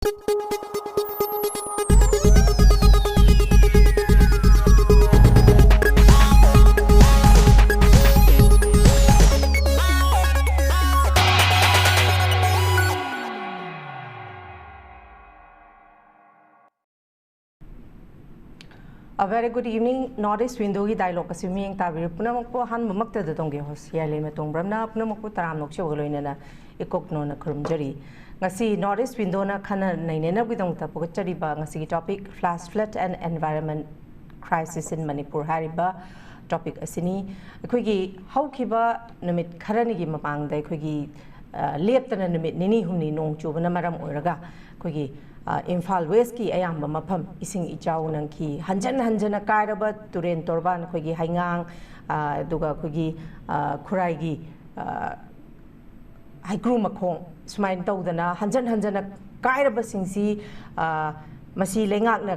A very good evening. Northeast window ki dialogue kasi miyang tabi puna magpo han mamakta da tongge host HEEYAILEMA tongbrem na puna magpo taram nok chawagaloy na ikok no na kurumjari ngasi Northeast window na khana naine na bidong ta pugachari ba ngasi ki topic flash flood and environment crisis in Manipur hariba topic asini akhoi haukiba numit kharani gi mapang da akhoi leptana numit nini humni nong chubana maram oiraga akhoi Imphal West ki ayamba mafam ising ichaw nang ki hanjan kairaba turen torban akhoi gi haingang duga akhoi gi khurai gi haikru makhong sumain tawdana hanjan kairaba singsi masi lengak na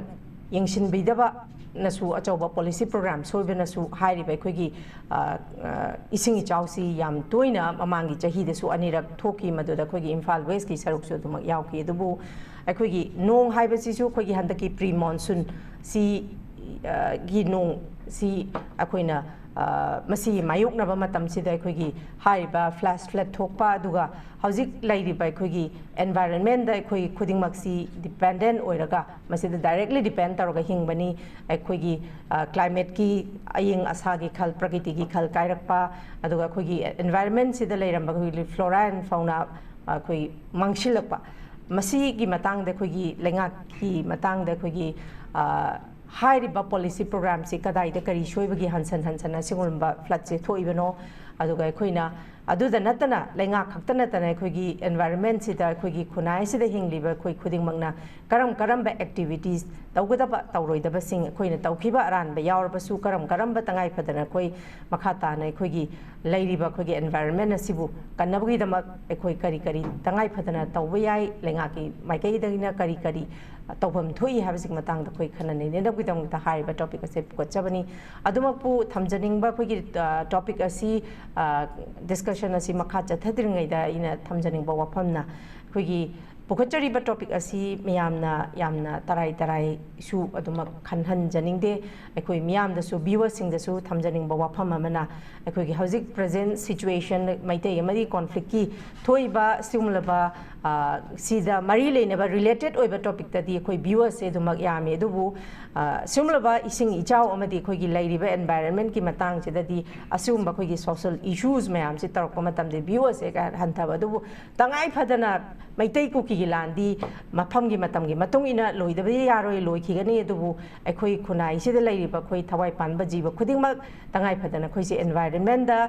yengshin bidaba nasu achauba policy program soibena su hairiba akhoi gi ising ichaw si yam toina mamangi chahi de su anirak thoki maduda akhoi gi Imphal West ki saruk su dumak yawki dubu akhoi nong haibasisu akhoi handaki pre monsoon si gi nong si akhoina masi mayuk na ba matam sida akhoi haiba flash flood thokpa aduga hauzik lairiba akhoi environment da akhoi khudingmak si dependent oiraga masida directly depend taroga hingbani akhoi climate ki aying asa gi khal prakriti gi khal kairakpa aduga akhoi environment sida lairamba akhoi flora and fauna akhoi mangshilakpa masi gi matang de khoi lenga ki matang de khoi hairiba policy program si kadai de kari shoibagi hansan singulba flood se thoibano aduga khoina aduda natana lenga khaktana tana khoi environment si da khoi khunai si da hingliba khoi khuding mangna karam ba activities tawgada tawroidaba sing khoina tawkhiba aran ba yawrba su karam ba tangai phadana khoi makhata na khoi lairiba khoi environment asibu kannabgi damak khoi kari tangai phadana tawba yai lenga ki maikai dagina kari tawbam thoi habsik matang da khoi khanane ne dabgi dang ta haiba topic ase pukachabani adumakpu thamjaningba khoi topic asi discussion asi makha chathadringai da ina thamjaningba wafamna khoi pukachariba topic asi yamna tarai su adumak khanhan janingde akhoi miyam da su viewers sing da su thamjaningba wafam amana akhoi hauzik present situation maite amari conflict ki thoiba simulaba sida mari leinaba related oiba topic ta di akhoi viewers se dumak yame dubu simulaba ising ichaw amadi akhoi gi lairiba environment ki matang chida di asumba akhoi gi social issues mayam se tarok matam de viewers e ka hanthaba dubu tangai phadana maitei ku ki landi mafam gi matam gi matung ina loidaba yaroi loi khigani dubu akhoi khunai sida lairiba akhoi thawai panba jiba khudingmak tangai phadana akhoi se environment da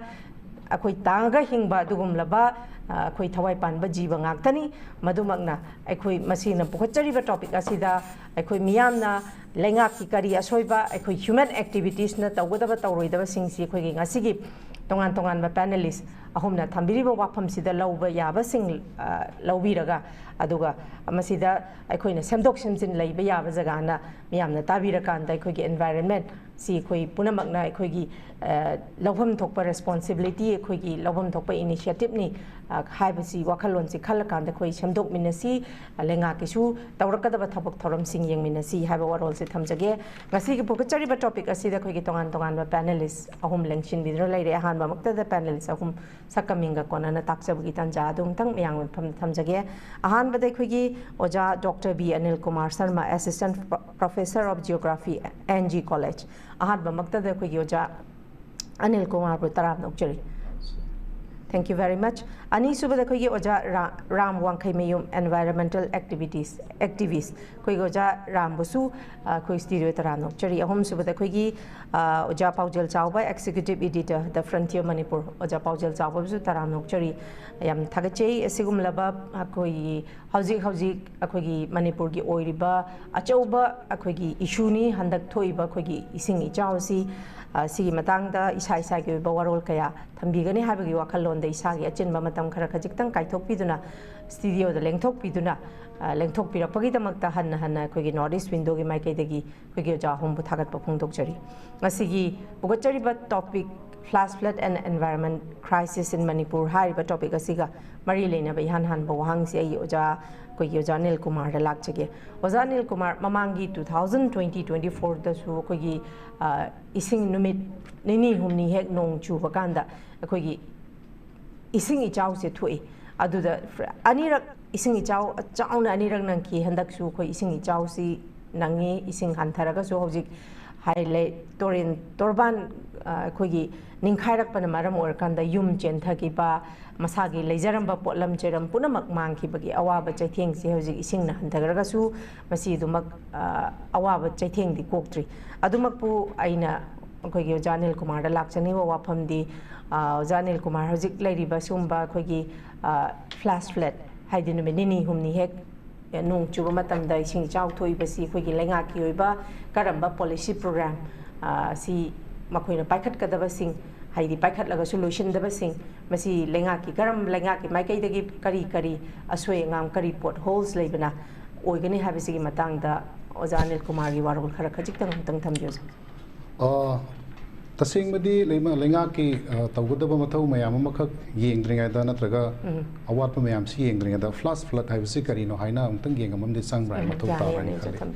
akhoi tanga hingba dugumlaba akhoi thawai panba jiba ngaktani madumakna akhoi masina pukhachariba topic asida akhoi miyamna lenga ki kari asoiba akhoi human activities na tawgadaba tawroidaba singsi akhoi ngasigi tongan ba panelist ahumna thambiriba wafam sida lauba yaba sing laubiraga aduga masida akhoi semdok semjin leiba yaba jaga na miyamna tabira kanda akhoi environment si akhoi punamakna akhoi lawham thokpa responsibility akhoi lawham thokpa initiative ni haibasi wakhalon si khalakanda akhoi semdok minasi lenga kisu tawrakadaba thabak thoram sing yeng minasi haiba warol se thamjage ngasi ki pukachariba topic asida akhoi tongan ba panelist ahum lengshin bidro laire ahan ba makta da panelist ahum sakaminga kona na takjabgi tanja dung tang miyang thamjage ahan bada akhoi oja Dr.B.Anilkumar sharma assistant professor of geography NG college ahan ba makta da akhoi oja Anilkumar bu taram nokjari. Thank you very much. Ani subada khoi oja Ram Wangkheirakpam environmental activist khoi oja Ram busu khoi studio taram nokjari ahum subada khoi oja PAOJEL CHAOBA executive editor the frontier Manipur oja PAOJEL CHAOBA busu taram nokjari yam thagachei asigum laba khoi hauzik akhoi Manipur gi oiriba achauba akhoi issue ni handak thoiba khoi ising ichausi sigi matang da isai gi bawarol kaya thambigani habagi wakhalon da isagi achinba matam khara khajiktang kaithok piduna studio da lengthok piduna lengthok pirapagi damakta hanna khoi Northeast window gi maikai dagi khoi ja hom bu thagat pa phongdok jari masigi bugachari ba topic flash flood and environment crisis in Manipur hariba topic asiga mari leina ba han han ba wahang si ai oja ko yoja Anilkumar da lakchage oja Anilkumar mamangi 2020-24 da su ko gi ising numit nini humni hek nong chu ba kanda ko gi ising I chau se thui aduda anirak ising I chau chauna anirak nang ki handak su ko ising I chau si nangi ising hantharaga su hojik highlight torin torban kogi Wangkheirakpam maram orkanda yum chenthaki masagi leijaramba potlam cheram punamak mangkhibagi awaba chaitheng se hojik isingna hantharaga su masi dumak awaba chaitheng di koktri adumakpu aina kogi oja Anilkumar da lakchani wa waphamdi oja Anilkumar hojik leiriba sumba kogi flash flood haidi numit nini humni hek nung chuba matamda ising chau thoibasi kogi lengaki oiba karamba policy program si makoina paikhat kadabasing haidi paikhat laga solution dabasing masi lengaki karam lengaki maikai dagi kari asoi ngam kari potholes leibana oigani habisi gi matangda oja Anilkumar gi warol khara khajik tang thamjos tasing madi lengaki tawgadaba mathau mayam amakak yengdringaida natraga awatpa mayam si yengdringaida flash flood habisi kari no haina amtang yengamamdi sangbrai mathau tabani khali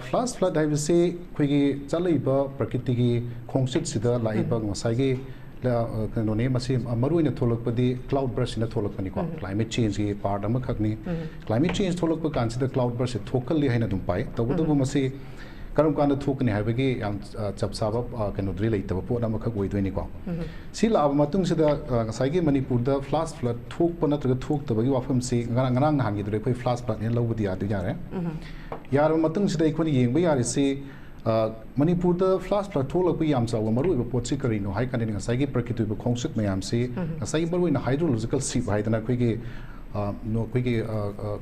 flash flood habisi khoigi chalaiba prakriti khongsit sida laiba ngasai kanone masi maruina tholakpadi cloud burst ina tholakpani ko climate change gi part amakhakni climate change tholakpa kansida cloud burst thokalli haina dum pai tawgadaba masi karam kanda thukni habagi yam chapsaba kanodri leitaba pot amakak oidweni ko si laba matung sida ngasai gi Manipur da flash flood thukpa natraga thuktabagi wafam si ngarang hangi dre khoi flash flood ne lobudi adu yare yar matung sida ikhoni yengba yare si Manipur da flash flood tholakpa yam chawa maru iba pot si karino hai kanini ngasai gi prakriti ba khongsut mayam si ngasai gi maru ina hydrological sip haidana khoi gi no khoi gi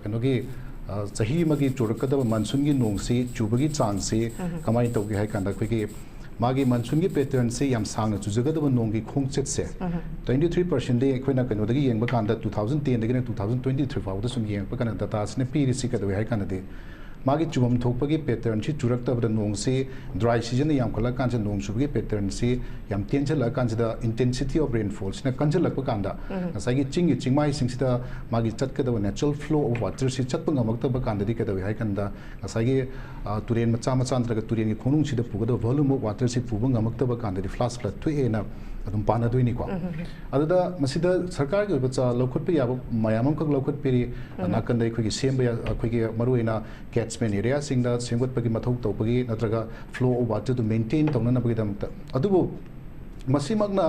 kanogi chahi magi churakadaba monsoon gi nong si chubagi chang si kamai tawgi hai kanda khoi magi monsoon gi pattern se yam sangna chujagadaba nong gi khongchet se 23% de khoina kano dagi yengba kanda 2010 dagi 2023 faw da sum yengba kana data sne piri si kadwe hai kana de magi chubam thokpagi pattern chi churaktabada nong se dry season yam kala kancha nong chubagi pattern se yam tenjala kancha da intensity of rainfall sne kanjala ko kanda asagi chingmai singsida magi chatkada natural flow of water si chatpa ngamakta kanda di kadawi hai kanda asagi turen macha antraga turen gi khonung sida pugada volume of water si puba ngamakta kanda di flash flood tu ena adum pana doini ko adada masida sarkar gi bacha lokhut pe yab mayamam kak lokhut peri nakandai khoi gi semba khoi gi maruina catchment area singda semgot pagi mathau topagi natraga flow of water to maintain tongna pagi damta adubu masimagna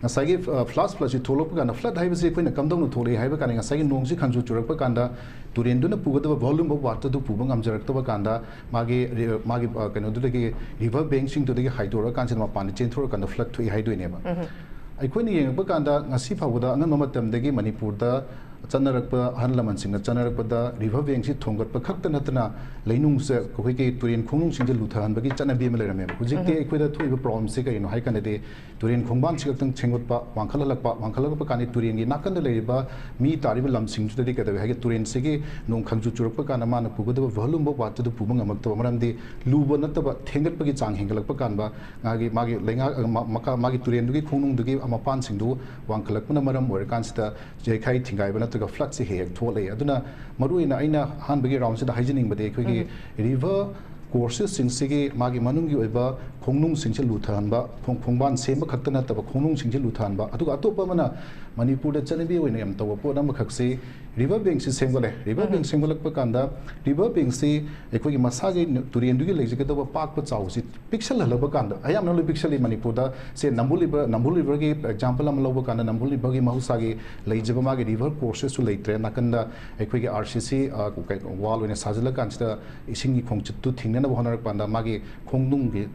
ngasagi flash flood si tholop kana flood haibase koina kamdong no thole haiba kana ngasagi nong si khanju churakpa kanda turen duna pugada volume of water du pubang amjarakta kanda magi kano dudagi river bank sing dudagi haidora kanchen ma pani chen thor kanda flood thui haidoi ba aikoni yengba kanda ngasi phawda angan mamatam dagi Manipur da chanarakpa hanlaman singna chanarakpada river bank si thonggatpa khakta natna leinung se koi ke turen khonung sing luthan bagi chanabi me lerame hujikte ekoida thoiba problem se kai no hai kana de turen khongban si tang chengotpa wangkhalakpa kani turen gi nakanda leiba mi tariba lam sing chu de ka de hai turen se gi nong khangju churukpa kana mana pugada volume of water du pubang amakta maramdi lubo nataba thengatpa gi chang hengalakpa kanba magi lenga magi turen du gi khonung du gi amapan sing du wangkhalakpa maram or kansita jekai thingai bana to flood se hek thole aduna maruina aina hanbagi round se hygienic bade khoi river courses sing sigi magi manungi oiba khongnung sing se luthanba khongban sema khaktana taba khongnung sing se luthanba atuga atopa mana Manipur da chanabi oina yam tawa po nam khakse river bank se sengole river bank sengolakpa kanda river bank se ekhoi masage turen dugi leje da pak pa chau si pixel halaba kanda ayam no pixel Manipur da se nambul river gi example am loba kanda nambul river gi mahusagi leje ba gi river courses su leitre nakanda ekhoi gi RCC wall oina sajala kansta ising gi khongchit tu thingna na honar panda magi khongnung gi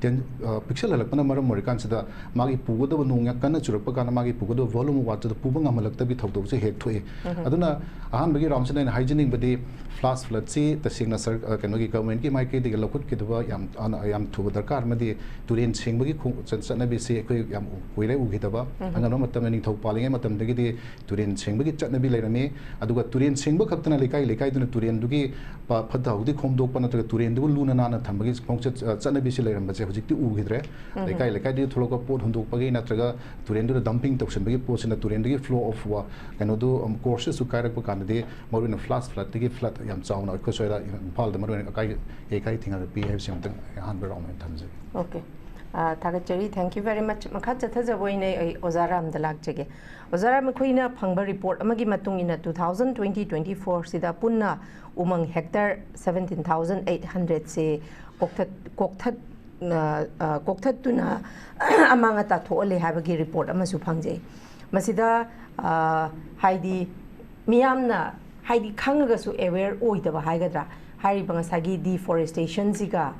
pixel halakna maram mori kansida magi pugoda nung ya kana churapa kana magi pugoda volume water pubang amalakta bi thawdo se hek thoi aduna ahan bagi ram sene hygienic badi flash flood si tasingna sar kanogi government ki maike de lokut ki duba yam thu darkar madi turin sing bagi chana bi si ekoi yam uile u gidaba angano matam ni thau palinge matam dagi di turin sing bagi chana bi leirami aduga turin sing ba khaktana lekai duna turin dugi phadha hudi khomdok pana tra turin du luna na thambagi khongcha chana bi si leiram ba che hujikti u gidre lekai di tholoka pot hundok pagi natraga turin du dumping toksen bagi posina turin dugi flow of wa kano du courses su kairak pa kanade morina flash flood digi flood yam chauna ko soira phal da morina kai thinga pi have something han ba rom thamje okay Thagachari, thank you very much. Makhat Chathajaboine Ozaram the Lakjage. Ozaram Queen Pangba report Amagi Matung in 2020-24 Sida Punna Umang hectare 17,800 say Koktat Tuna Amangata Tole Habagi report Amasupangje. Masida Heidi Miamna Heidi Kangagasu aware Oitaba Haigadra Hari Bangasagi deforestation Ziga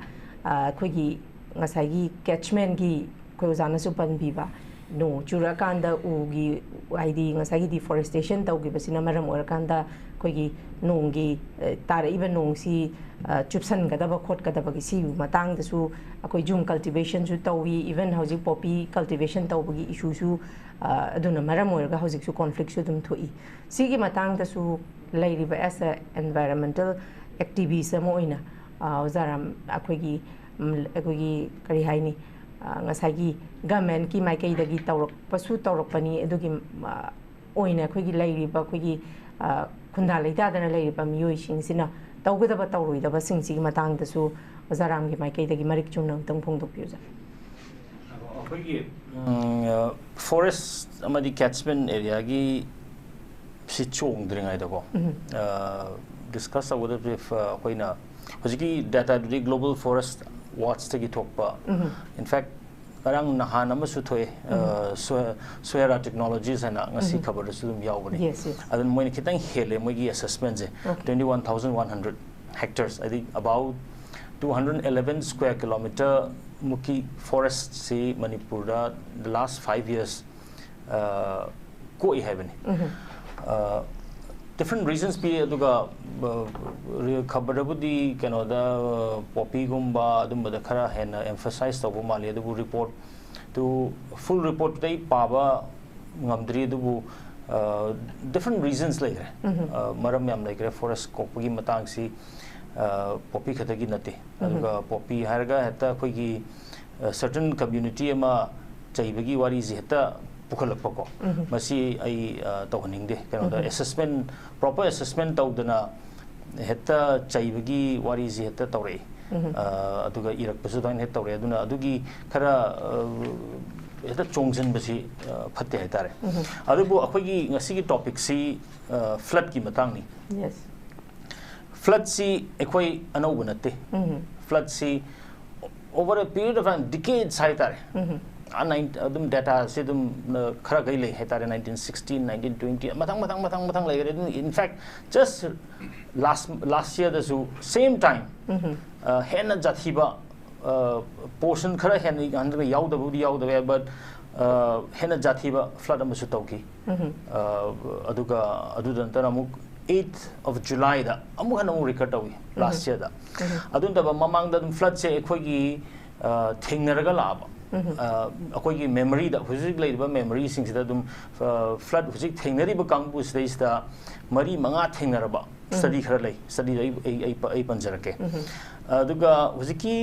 Quigi ngasagi catchment gi ko jana su pan biba no chura kanda u gi id ngasagi deforestation tau gi basina maram or kanda ko gi nong gi tar even nong si chupsan ga da ba khot ga da ba gi si matang da su akoi jung cultivation su tau wi even housing poppy cultivation tau gi issue su aduna maram or ga housing su conflict su dum thoi si gi matang da su lai riba as a environmental activism oina zaram akoi gi agogi kari haini ngasagi government ki maikai dagi tawrok pasu tawrok pani adugi oina khogi lairiba khogi khunda leita dana lairiba miyoi sing sina tawgada tawroi da sing si matang da su zaram gi maikai dagi marik chunang tang phongdok piuja khogi forest amadi catchment area gi si chong dringai da ko discuss about if khoina hojiki data the global forest watch tagi thokpa in fact karang nahan amasu thoe soera technologies ana ngasi khabar su dum yawbani adan moin khitang hele moigi assessment je 21,100 hectares I think about 211 square kilometer muki forest see Manipur the last 5 years ko I have different reasons be aduga khabarabudi kanoda poppy gumba adumba da khara hena emphasize tabu mali adu report to full report dai paba ngamdri adu different reasons like maram yam like forest kopagi matang si poppy khatagi nate aduga poppy harga heta khoigi certain community ama chaibagi wari ji heta pukhalakpako masi ai tawhaningde kanoda assessment proper assessment tawdana heta chaibagi wari ji heta tawre aduga irakpasu dain heta tawre aduna adugi khara heta chongjan basi phatte haitare adubu akhoi ngasi gi topic si flood ki matang ni yes flood si ekhoi anau banate flood si over a period of decades haitare data se khara gai le hetare 1916 1920 matang like in fact just last year the same time hena jathiba portion khara hena andra yauda but hena jathiba flood amasu tauki aduga adudantara amuk 8th of July da amuk hana record tawi last year da adunda mamang da flood se ekhogi thingnaraga laba akoigi memory da hujik leiba memory sing sida dum flood hujik thengnari ba kangbu stage da mari manga thengnaraba study khara lei study ai panjarake aduga hujiki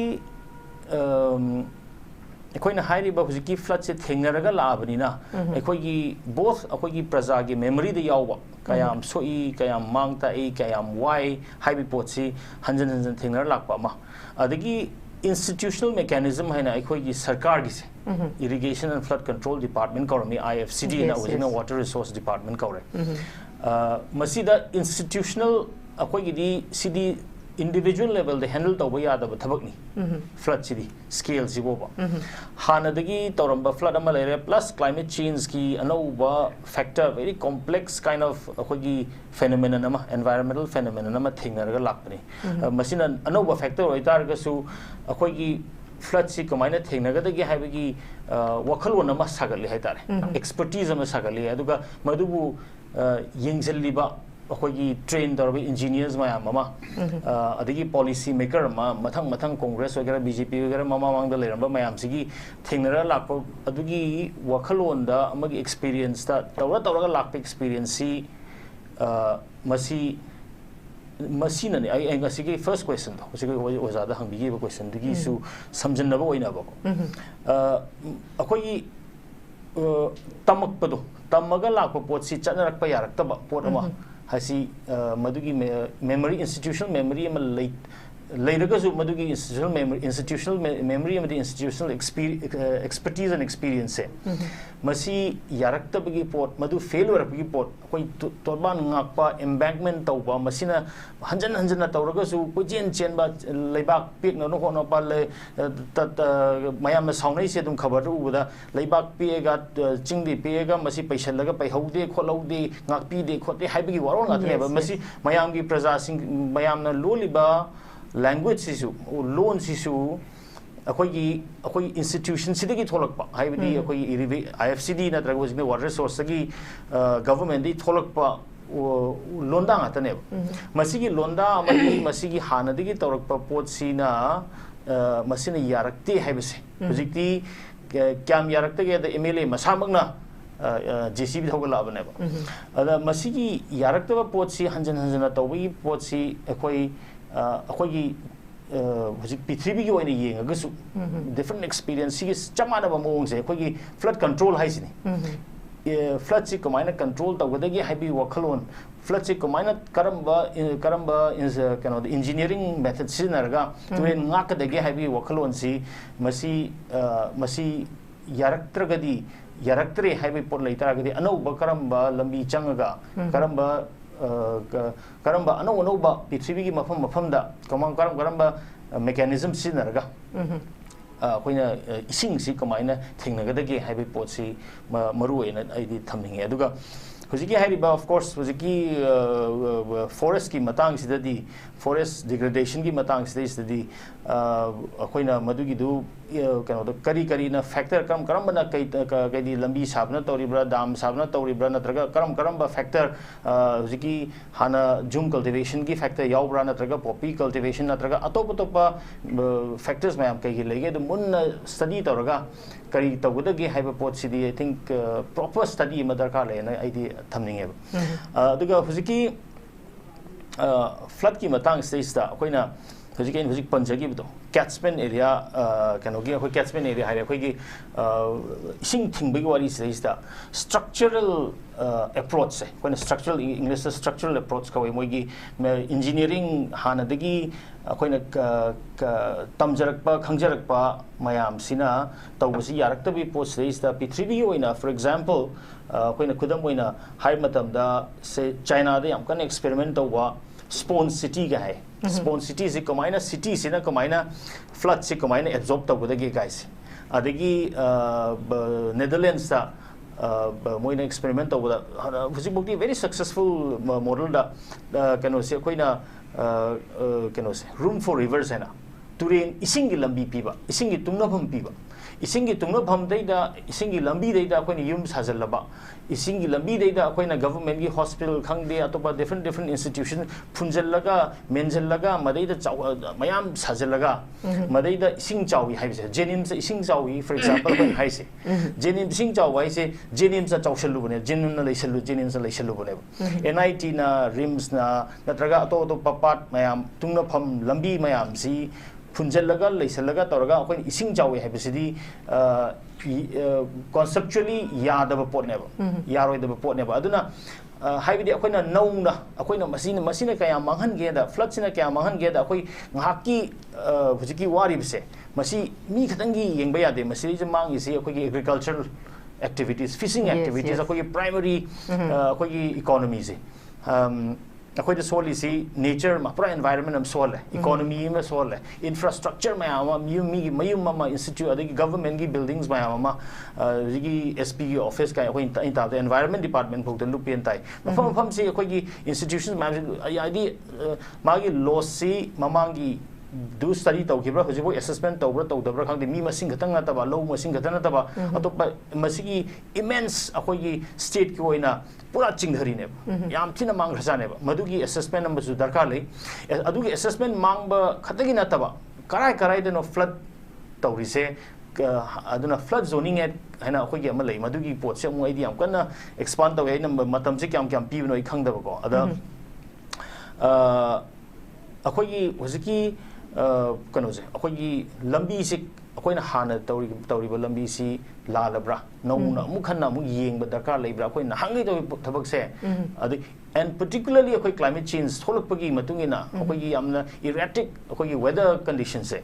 akoina hairi ba hujiki flood se thengnaraga labani na akoigi both akoigi praja gi memory da yawa kayam soi kayam mangta ai kayam wai haibi potsi hanjan thengnar lakpa ma adagi institutional mechanism hai na ekhoi gi sarkar gi se irrigation and flood control department kaur me IFCD na ojina water resource department kaur masida institutional akhoi gi di cd individual level the handle tawba yada ba thabak ni flood city scale si boba hana dagi toramba flood ama lere plus climate change ki anova factor very complex kind of akhoi gi phenomenon ama environmental phenomenon ama thingnaraga lakpani masina anova factor oitar ga su akhoi gi flood si kamaina thengnaga dagi haibagi wakhalwon ama sagali haitare expertise ama sagali aduga madubu yengjelliba ꯑꯩꯈꯣꯏꯒꯤ train ꯇꯧꯔꯕ engineers ꯃꯌꯥꯝ ꯑꯃ ꯑꯗꯒꯤ policy maker ꯑꯃ ꯃꯊꯪ Congress ꯑꯣꯏꯒꯦꯔꯥ BJP ꯑꯣꯏꯒꯦꯔꯥ ꯃꯃꯥꯡꯗ ꯂꯩꯔꯝꯕ ꯃꯌꯥꯝꯁꯤꯒꯤ ꯊꯦꯡꯅꯔ ꯂꯥꯛꯄ ꯑꯗꯨꯒꯤ ꯋꯥꯈꯜꯂꯣꯟꯗ ꯑꯃꯒꯤ ꯑꯦꯛꯁꯄꯤꯔꯤꯌꯦꯟꯁꯇ ꯇꯧꯔꯒ ꯂꯥꯛꯄ ꯑꯦꯛꯁꯄꯤꯔꯤꯌꯦꯟꯁꯁꯤ ꯃꯁꯤꯅꯅꯦ ꯑꯩ ꯉꯁꯤꯒꯤ ꯐꯥꯔꯁט ꯀ꯭ꯋꯦꯁꯟꯗꯣ ꯍꯧꯖꯤꯛ ꯑꯣꯖꯥꯗ ꯍꯪꯕꯤꯈꯤꯕ ꯀ꯭ꯋꯦꯁꯟꯗꯨꯒꯤꯁꯨ ꯁꯝꯖꯟꯅꯕ ꯑꯣꯏꯅꯕꯀꯣ ꯑꯩꯈꯣꯏꯒꯤ ꯇꯝꯃꯒ ꯂꯥꯛꯄ ꯄꯣꯠꯁꯤ ꯆꯠꯅꯔꯛꯄ ꯌꯥꯔꯛꯇꯕ ꯄꯣꯠ ꯑꯃ ꯍꯥꯏꯁꯤ ꯃꯗꯨꯒꯤ ꯃꯦꯃꯣꯔꯤ ꯏꯟꯁꯇꯤꯇ꯭ꯌꯨꯁꯅꯦꯜ ꯃꯦꯃꯣꯔꯤ ꯑꯃ ꯂꯩꯔꯒꯁꯨ ꯃꯗꯨꯒꯤ ꯏꯟꯁꯇꯤꯇ꯭ꯌꯨꯁꯅꯦꯜ ꯃꯦꯃꯣꯔꯤ ꯑꯃꯗꯤ ꯏꯟꯁꯇꯤꯇ꯭ꯌꯨꯁꯅꯦꯜ ꯑꯦꯛꯁꯄꯔꯇꯤꯁ ꯑꯦꯟ ꯑꯦꯛꯁꯄꯤꯔꯤꯌꯦꯟꯁꯁꯦ ꯃꯁꯤ ꯌꯥꯔꯛꯇꯕꯒꯤ ꯄꯣꯠ ꯃꯗꯨ ꯐꯦꯜ ꯑꯣꯏꯔꯛꯄꯒꯤ ꯄꯣꯠ ꯑꯩꯈꯣꯏ ꯇꯣꯔꯕꯥꯟ ꯉꯥꯛꯄ ꯑꯦꯝꯕꯦꯡꯛꯃꯦꯟ ꯇꯧꯕ ꯃꯁꯤꯅ ꯍꯟꯖꯟꯅ ꯇꯧꯔꯒꯁꯨ ꯀꯣꯏꯆꯦꯟ ꯆꯦꯟꯕ ꯂꯩꯕꯥꯛ ꯄꯦꯛꯅꯕ ꯍꯣꯠꯅꯕ ꯃꯌꯥꯝꯅ ꯁꯥꯎꯅꯩꯁꯦ ꯑꯗꯨꯝ ꯈꯕꯔꯗ ꯎꯕꯗ ꯂꯩꯕꯥꯛ ꯄꯦꯛꯑꯒ ꯆꯤꯡꯗꯤ ꯄꯦꯛꯑꯒ ꯃꯁꯤ ꯄꯩꯁꯜꯂꯒ ꯄꯩꯍꯧꯗꯦ ꯈꯣꯠꯍꯧꯗꯦ ꯉꯥꯛꯄꯤꯗꯦ ꯈꯣꯠꯇꯦ ꯍꯥꯏꯕꯒꯤ ꯋꯥꯔꯣꯜ ꯉꯥꯛꯇꯅꯦꯕ ꯃꯁꯤ ꯃꯌꯥꯝꯒꯤ ꯄ꯭ꯔꯖꯥꯁꯤꯡ ꯃꯌꯥꯝꯅ ꯂꯣꯜꯂꯤꯕ ꯂꯦꯡꯒ꯭ꯋꯦꯖꯁꯤꯁꯨ ꯂꯣꯟꯁꯤꯁꯨ ꯑꯩꯈꯣꯏꯒꯤ ꯏꯟꯁꯇꯤꯇ꯭ꯌꯨꯁꯟꯁꯤꯗꯒꯤ ꯊꯣꯛꯂꯛꯄ ꯍꯥꯏꯕꯗꯤ ꯑꯩꯈꯣꯏꯒꯤ IFCD ꯅꯠꯇ꯭ꯔꯒ ꯍꯧꯖꯤꯛꯅ ꯋꯥꯇꯔ ꯔꯤꯁꯣꯔꯁꯇꯒꯤ ꯒꯚꯔꯟꯃꯦꯟꯇꯒꯤ ꯊꯣꯛꯂꯛꯄ ꯂꯣꯟꯗꯥ ꯉꯥꯛꯇꯅꯦꯕ ꯃꯁꯤꯒꯤ ꯂꯣꯟꯗꯥ ꯑꯃꯗꯤ ꯃꯁꯤꯒꯤ ꯍꯥꯟꯅꯗꯒꯤ ꯇꯧꯔꯛꯄ ꯄꯣꯠꯁꯤꯅ ꯃꯁꯤꯅ ꯌꯥꯔꯛꯇꯦ ꯍꯥꯏꯕꯁꯦ ꯍꯧꯖꯤꯛꯇꯤ ꯀꯌꯥꯝ ꯌꯥꯔꯛꯇꯒꯦꯗ MLA ꯃꯁꯥꯃꯛꯅ JCB ꯊꯧꯒꯠꯂꯛꯑꯕꯅꯦꯕ ꯑꯗ ꯃꯁꯤꯒꯤ ꯌꯥꯔꯛꯇꯕ ꯄꯣꯠꯁꯤ ꯍꯟꯖꯟꯅ ꯇꯧꯕꯒꯤ ꯄꯣꯠꯁꯤ ꯑꯩꯈꯣꯏꯒꯤ ꯍꯧꯖꯤꯛ ꯄ꯭ꯔꯤꯊꯤꯕꯤꯒꯤ ꯑꯣꯏꯅ ꯌꯦꯡꯉꯒꯁꯨ ꯗꯤꯐꯔꯦꯟ ꯑꯦꯛꯁꯄꯤꯔꯤꯌꯦꯟꯁ ꯁꯤꯒꯤ ꯆꯞ ꯃꯥꯟꯅꯕ ꯃꯑꯣꯡꯁꯦ ꯑꯩꯈꯣꯏꯒꯤ ꯐ꯭ꯂꯠ ꯀꯟꯇ꯭ꯔꯣꯜ ꯍꯥꯏꯁꯤꯅꯤ ꯐ꯭ꯂꯠꯁꯤ ꯀꯃꯥꯏꯅ ꯀꯟꯇ꯭ꯔꯣल ꯇꯧꯒꯗꯒꯦ ꯍꯥꯏꯕꯒꯤ ꯋꯥꯈꯜꯂꯣꯟ ꯐ꯭ꯂꯠꯁꯤ ꯀꯃꯥꯏꯅ ꯀꯔꯝꯕ ꯀꯩꯅꯣꯗ ꯏꯟꯖꯤꯅꯤꯌरिꯡ ꯃꯦꯊꯗ ꯁꯤꯖꯤꯟꯅꯔꯒ ꯇꯨꯔꯦꯟ ꯉꯥꯛꯀꯗꯒꯦ ꯍꯥꯏꯕꯒꯤ ꯋꯥꯈꯜꯂꯣꯟꯁꯤ ꯃꯁꯤ ꯌꯥꯔꯛꯇ꯭ꯔꯒꯗꯤ ꯌꯥꯔꯛꯇ꯭ꯔꯦ ꯍꯥꯏꯕꯒꯤ ꯄꯣꯠ ꯂꯩꯇꯥꯔꯒꯗꯤ ꯑꯅꯧꯕ ꯀꯔꯝꯕ ꯂꯝꯕꯤ ꯆꯪꯉꯒ ꯀꯔꯝꯕ ꯑꯅꯧꯕ ꯄ꯭ꯔꯤꯊꯤꯕꯤꯒꯤ ꯃꯐꯝꯗ ꯀꯔꯝꯕ ꯃꯦꯀꯥꯅꯤꯖꯝ ꯁꯤꯖꯤꯟꯅꯔꯒ ꯑꯩꯈꯣꯏꯅ ꯏꯁꯤꯡꯁꯤ ꯀꯃꯥꯏꯅ ꯊꯦꯡꯅꯒꯗꯒꯦ ꯍꯥꯏꯕꯒꯤ ꯄꯣꯠꯁꯤ ꯃꯔꯨꯑꯣꯏꯅ ꯑꯩꯗꯤ ꯊꯝꯅꯤꯡꯉꯦ ꯑꯗꯨꯒ ꯍꯧꯖꯤꯛꯀꯤ ꯍꯥꯏꯔꯤꯕ ꯑꯣꯐ ꯀꯣꯔꯁ ꯍꯧꯖꯤꯛꯀꯤ ꯐꯣꯔꯦꯁꯀꯤ ꯃꯇꯥꯡꯁꯤꯗꯗꯤ ꯐꯣꯔꯦꯁ ꯗꯤꯒ꯭ꯔꯦꯗꯦꯁꯟꯒꯤ ꯃꯇꯥꯡꯁꯤꯗꯩꯁꯤꯗꯗꯤ ꯑꯩꯈꯣꯏꯅ ꯃꯗꯨꯒꯤꯗꯨ ꯀꯩꯅꯣꯗ ꯀꯔꯤꯅ ꯐꯦꯛꯇꯔ ꯀꯔꯝꯕꯅ ꯀꯩꯗꯤ ꯂꯝꯕꯤ ꯁꯥꯕꯅ ꯇꯧꯔꯤꯕ꯭ꯔꯥ ꯗꯥꯝ ꯁꯥꯕꯅ ꯇꯧꯔꯤꯕ꯭ꯔꯥ ꯅꯠꯇ꯭ꯔꯒ ꯀꯔꯝꯕ ꯐꯦꯛꯇꯔ ꯍꯧꯖꯤꯛꯀꯤ ꯍꯥꯟꯅ ꯖꯨꯝ ꯀꯜꯇꯤꯚꯦꯁꯟꯒꯤ ꯐꯦꯛꯇꯔ ꯌꯥꯎꯕ꯭ꯔꯥ ꯅꯠꯇ꯭ꯔꯒ ꯄꯣꯄꯤ ꯀꯜꯇꯤꯚꯦꯁꯟ ꯅꯠꯇ꯭ꯔꯒ ꯑꯇꯣꯞꯄ ꯐꯦꯛꯇꯔꯁ ꯃꯌꯥꯝ ꯀꯩꯒꯤ ꯂꯩꯒꯦ ꯑꯗꯨ ꯃꯨꯟꯅ ꯁ꯭ꯇꯗꯤ ꯇꯧꯔꯒ ꯀꯔꯤ ꯇꯧꯒꯗꯒꯦ ꯍꯥꯏꯕ ꯄꯣꯠꯁꯤꯗꯤ ꯑꯥꯏ ꯊꯤꯡꯛ ꯄ꯭ꯔꯣꯄꯔ ꯁ꯭ꯇꯗꯤ ꯑꯃ ꯗꯔꯀꯥꯔ ꯂꯩꯌꯦꯅ ꯑꯩꯗꯤ ꯊꯝꯅꯤꯡꯉꯦꯕ ꯑꯗꯨꯒ ꯍꯧꯖꯤꯛꯀꯤ ꯐ꯭ꯂꯠꯀꯤ ꯃꯇꯥꯡꯁꯤꯗꯩꯁꯤꯗ ꯑꯩꯈꯣꯏꯅ ꯑꯩꯅ ꯍꯧꯖꯤꯛ ꯄꯟꯖꯈꯤꯕꯗꯣ ꯀꯦꯠꯁꯃꯦꯟ ꯑꯦꯔꯤꯌꯥ ꯀꯩꯅꯣꯒꯤ ꯑꯩꯈꯣꯏ ꯀꯦꯠꯁꯃꯦꯟ ꯑꯦꯔꯤꯌꯥ ꯍꯥꯏꯔꯦ ꯑꯩꯈꯣꯏꯒꯤ ꯏꯁꯤꯡ ꯊꯤꯡꯕꯒꯤ ꯋꯥꯔꯤꯁꯤꯗꯩꯁꯤꯗ ꯁ꯭ꯇ꯭ꯔꯛꯆꯔꯦꯜ ꯑꯦꯄ꯭ꯔꯣꯆꯁꯦ ꯑꯩꯈꯣꯏꯅ ꯁ꯭ꯇ꯭ꯔꯛꯆꯔꯦꯜ ꯏꯪꯂꯤꯁꯇ ꯁ꯭ꯇ꯭ꯔꯛꯆꯔꯦꯜ ꯑꯦꯄ꯭ꯔꯣꯆ ꯀꯧꯏ ꯃꯣꯏꯒꯤ ꯏꯟꯖꯤꯅꯤꯌरिꯡ ꯍꯥꯟꯅꯗꯒꯤ ꯑꯩꯈꯣꯏꯅ ꯇꯝꯖꯔꯛꯄ ꯈꯪꯖꯔꯛꯄ ꯃꯌꯥꯝꯁꯤꯅ ꯇꯧꯕꯁꯤ ꯌꯥꯔꯛꯇꯕꯒꯤ ꯄꯣꯠꯁꯤꯗꯩꯁꯤꯗ ꯄ꯭ꯔꯤꯊꯤꯕꯤꯒꯤ ꯑꯣꯏꯅ ꯐꯣꯔ ꯑꯦꯛꯖꯥꯝꯄꯜ ꯑꯩꯈꯣꯏꯅ ꯈꯨꯗꯝ ꯑꯣꯏꯅ ꯍꯥꯏꯕ ꯃꯇꯝꯗ ꯆꯥꯏꯅꯥꯗ ꯌꯥꯝ ꯀꯟꯅ ꯑꯦꯛꯁꯄꯦꯔꯤꯃꯦꯟ ꯇꯧꯕ ꯁ꯭ꯄꯣꯟ ꯁꯤꯇꯤꯒ ꯍꯥꯏ ꯁ꯭ꯄꯣꯟ ꯁꯤꯇꯤꯁꯤ ꯀꯃꯥꯏꯅ ꯁꯤꯇꯤꯁꯤꯅ ꯀꯃꯥꯏꯅ ꯐ꯭ꯂꯠꯁꯤ ꯀꯃꯥꯏꯅ ꯑꯦꯕꯖꯣꯔꯕ ꯇꯧꯒꯗꯒꯦ ꯒꯥꯏꯁꯦ ꯑꯗꯒꯤ ꯅꯦꯗꯔꯂꯦꯟड्ꯁꯇ ꯃꯣꯏꯅ ꯑꯦꯛꯁꯄꯦꯔꯤꯃꯦꯟ ꯇꯧꯕꯗ ꯍꯧꯖꯤꯛꯐꯥꯎꯗꯤ ꯚꯦꯔꯤ ꯁꯛꯁꯦꯁꯐꯨल ꯃꯣꯗꯦꯜꯗ ꯀꯩꯅꯣꯁꯦ ꯑꯩꯈꯣꯏꯅ ꯀꯩꯅꯣꯁꯦ ꯔꯨꯝ ꯐꯣꯔ ꯔꯤቨꯔꯁ ꯍꯥꯏꯅ ꯇꯨꯔꯦꯟ ꯏꯁꯤꯡꯒꯤ ꯂꯝꯕꯤ ꯄꯤꯕ ꯏꯁꯤꯡꯒꯤ ꯇꯨꯡꯅꯐꯝ ꯄꯤꯕ ꯏꯁꯤꯡꯒꯤ ꯇꯨꯡꯅꯐꯝꯗꯩꯗ ꯏꯁꯤꯡꯒꯤ ꯂꯝꯕꯤꯗꯩꯗ ꯑꯩꯈꯣꯏꯅ ꯌꯨꯝ ꯁꯥꯖꯜꯂꯕ ꯏꯁꯤꯡꯒꯤ ꯂꯝꯕꯤꯗꯩꯗ ꯑꯩꯈꯣꯏꯅ ꯒꯚꯔꯟꯃꯦꯟꯠꯒꯤ ꯍꯣꯁꯄꯤꯇꯥꯜ ꯈꯪꯗꯦ ꯑꯇꯣꯞꯄ ꯗꯤꯐꯔꯦꯟ ꯏꯟꯁꯇꯤꯇ꯭ꯌꯨꯁꯟ ꯐꯨꯟꯖꯜꯂꯒ ꯃꯦꯟꯖꯜꯂꯒ ꯃꯗꯩꯗ ꯃꯌꯥꯝ ꯁꯥꯖꯜꯂꯒ ꯃꯗꯩꯗ ꯏꯁꯤꯡ ꯆꯥꯎꯏ ꯍꯥꯏꯕꯁꯦ ꯖꯦꯅꯤꯝꯁꯇ ꯏꯁꯤꯡ ꯆꯥꯎꯏ ꯐꯣꯔ ꯑꯦꯛꯖꯥꯝꯄꯜ ꯑꯩꯈꯣꯏꯅ ꯍꯥꯏꯁꯦ ꯖꯦꯅꯤꯝꯁ ꯏꯁꯤꯡ ꯆꯥꯎꯕ ꯍꯥꯏꯁꯦ ꯖꯦꯅꯤꯝꯁꯇ ꯆꯥꯎꯁꯜꯂꯨꯕꯅꯦ ꯖꯦꯅꯤꯝꯁꯇ ꯂꯩꯁꯜꯂꯨꯕꯅꯦꯕ NITꯅ ꯔꯤꯝꯁꯅ ꯅꯠꯇ꯭ꯔꯒ ꯑꯇꯣꯞꯄ ꯄꯥꯠ ꯃꯌꯥꯝ ꯇꯨꯡꯅꯐꯝ ꯂꯝꯕꯤ ꯃꯌꯥꯝꯁꯤ ꯐꯨꯟꯖꯜꯂꯒ ꯂꯩꯁꯜꯂꯒ ꯇꯧꯔꯒ ꯑꯩꯈꯣꯏꯅ ꯏꯁꯤꯡ ꯆꯥꯎꯏ ꯍꯥꯏꯕꯁꯤꯗꯤ ꯀꯣꯟꯁꯦꯞꯆꯨꯑꯦꯂꯤ ꯌꯥꯗꯕ ꯄꯣꯠꯅꯦꯕ ꯌꯥꯔꯣꯏꯗꯕ ꯄꯣꯠꯅꯦꯕ ꯑꯗꯨꯅ ꯍꯥꯏꯕꯗꯤ ꯑꯩꯈꯣꯏꯅ ꯅꯧꯅ ꯑꯩꯈꯣꯏꯅ ꯃꯁꯤꯅ ꯀꯌꯥ ꯃꯥꯡꯍꯟꯒꯦꯗ ꯐ꯭ꯂꯠꯁꯤꯅ ꯀꯌా ꯃꯥꯡꯍꯟꯒꯦꯗ ꯑꯩꯈꯣꯏ ꯉꯥꯏꯍꯥꯛꯀꯤ ꯍꯧꯖꯤꯛꯀꯤ ꯋꯥꯔꯤꯕꯁꯦ ꯃꯁꯤ ꯃꯤ ꯈꯛꯇꯪꯒꯤ ꯌꯦꯡꯕ ꯌꯥꯗꯦ ꯃꯁꯤꯗꯩꯁꯤꯗ ꯃꯥꯡꯉꯤꯁꯤ ꯑꯩꯈꯣꯏꯒꯤ ꯑꯦꯒ꯭ꯔꯤꯀꯜꯆꯔꯦꯜ ꯑꯦꯛꯇꯤꯚꯤꯇꯤꯁ ꯐꯤꯁꯤꯡ ꯑꯦꯛꯇꯤꯚꯤꯇꯤꯁ ꯑꯩꯈꯣꯏꯒꯤ ꯄ꯭ꯔꯥꯏꯃꯔꯤ ꯑꯩꯈꯣꯏꯒꯤ ꯏꯀꯣꯅꯣꯃꯤꯁꯦ ꯑꯩꯈꯣꯏꯗ ꯁꯣꯜꯂꯤꯁꯤ ꯅꯦꯆꯔ ꯑꯃ ꯄꯨꯔꯥ ꯑꯦꯟꯚꯥꯏꯔꯟꯃꯦꯟ ꯑꯃ ꯁꯣꯜꯂꯦ ꯏꯀꯣꯅꯣꯃꯤ ꯑꯃ ꯁꯣꯜꯂꯦ ꯏꯟꯐ꯭ꯔꯥꯁꯇ꯭ꯔꯛꯆꯔ ꯃꯌꯥꯝ ꯑꯃ ꯃꯤꯒꯤ ꯃꯌꯨꯝ ꯑꯃ ꯏꯟꯁꯇꯤꯇ꯭ꯌꯨꯠ ꯑꯗꯒꯤ ꯒꯚꯔꯟꯃꯦꯟꯠꯒꯤ ꯕꯤꯜꯗꯤꯡꯁ ꯃꯌꯥꯝ ꯑꯃ ꯍꯧꯖꯤꯛꯀꯤ SPꯒꯤ ꯑꯣꯐꯤꯁ ꯀꯥꯏ ꯑꯩꯅ ꯇꯥꯕꯗ ꯑꯦꯟꯚꯥꯏꯔꯟꯃꯦꯟꯠ ꯗꯤꯄꯥꯔꯠꯃꯦꯟꯠ ꯐꯥꯎꯗ ꯂꯨꯞꯄꯦꯟ ꯇꯥꯏ ꯃꯐꯝꯁꯤ ꯑꯩꯈꯣꯏꯒꯤ ꯏꯟꯁꯇꯤꯇ꯭ꯌꯨꯁꯟ ꯃꯌꯥꯝꯁꯤ ꯍꯥꯏꯗꯤ ꯃꯥꯒꯤ ꯂꯣꯁꯁꯤ ꯃꯃꯥꯡꯒꯤ do study tawkibra hojiboi assessment tawbra tawdabra khangde mi masing khatang na taba low masing khatang na taba atopa masigi immense akoi state ki oina pura chingthari ne yam thina mang rasa ne madugi assessment number su darkar lei adugi assessment mang ba khatagi na taba karai karai de no flood tawrise aduna flood zoning at haina akoi gi amalai madugi pot se mu idea kana expand tawe ai number matam se kyam kyam pi no I khang da ko ada akoi gi hojiki kanoze akoi lambi si akoi na hana tawri lambi si lalabra nauna mukhanna mu yeng ba darkar leibra akoi na hangi to thabak se adi and particularly akoi climate change tholak pagi matungina akoi yamna erratic akoi weather conditions se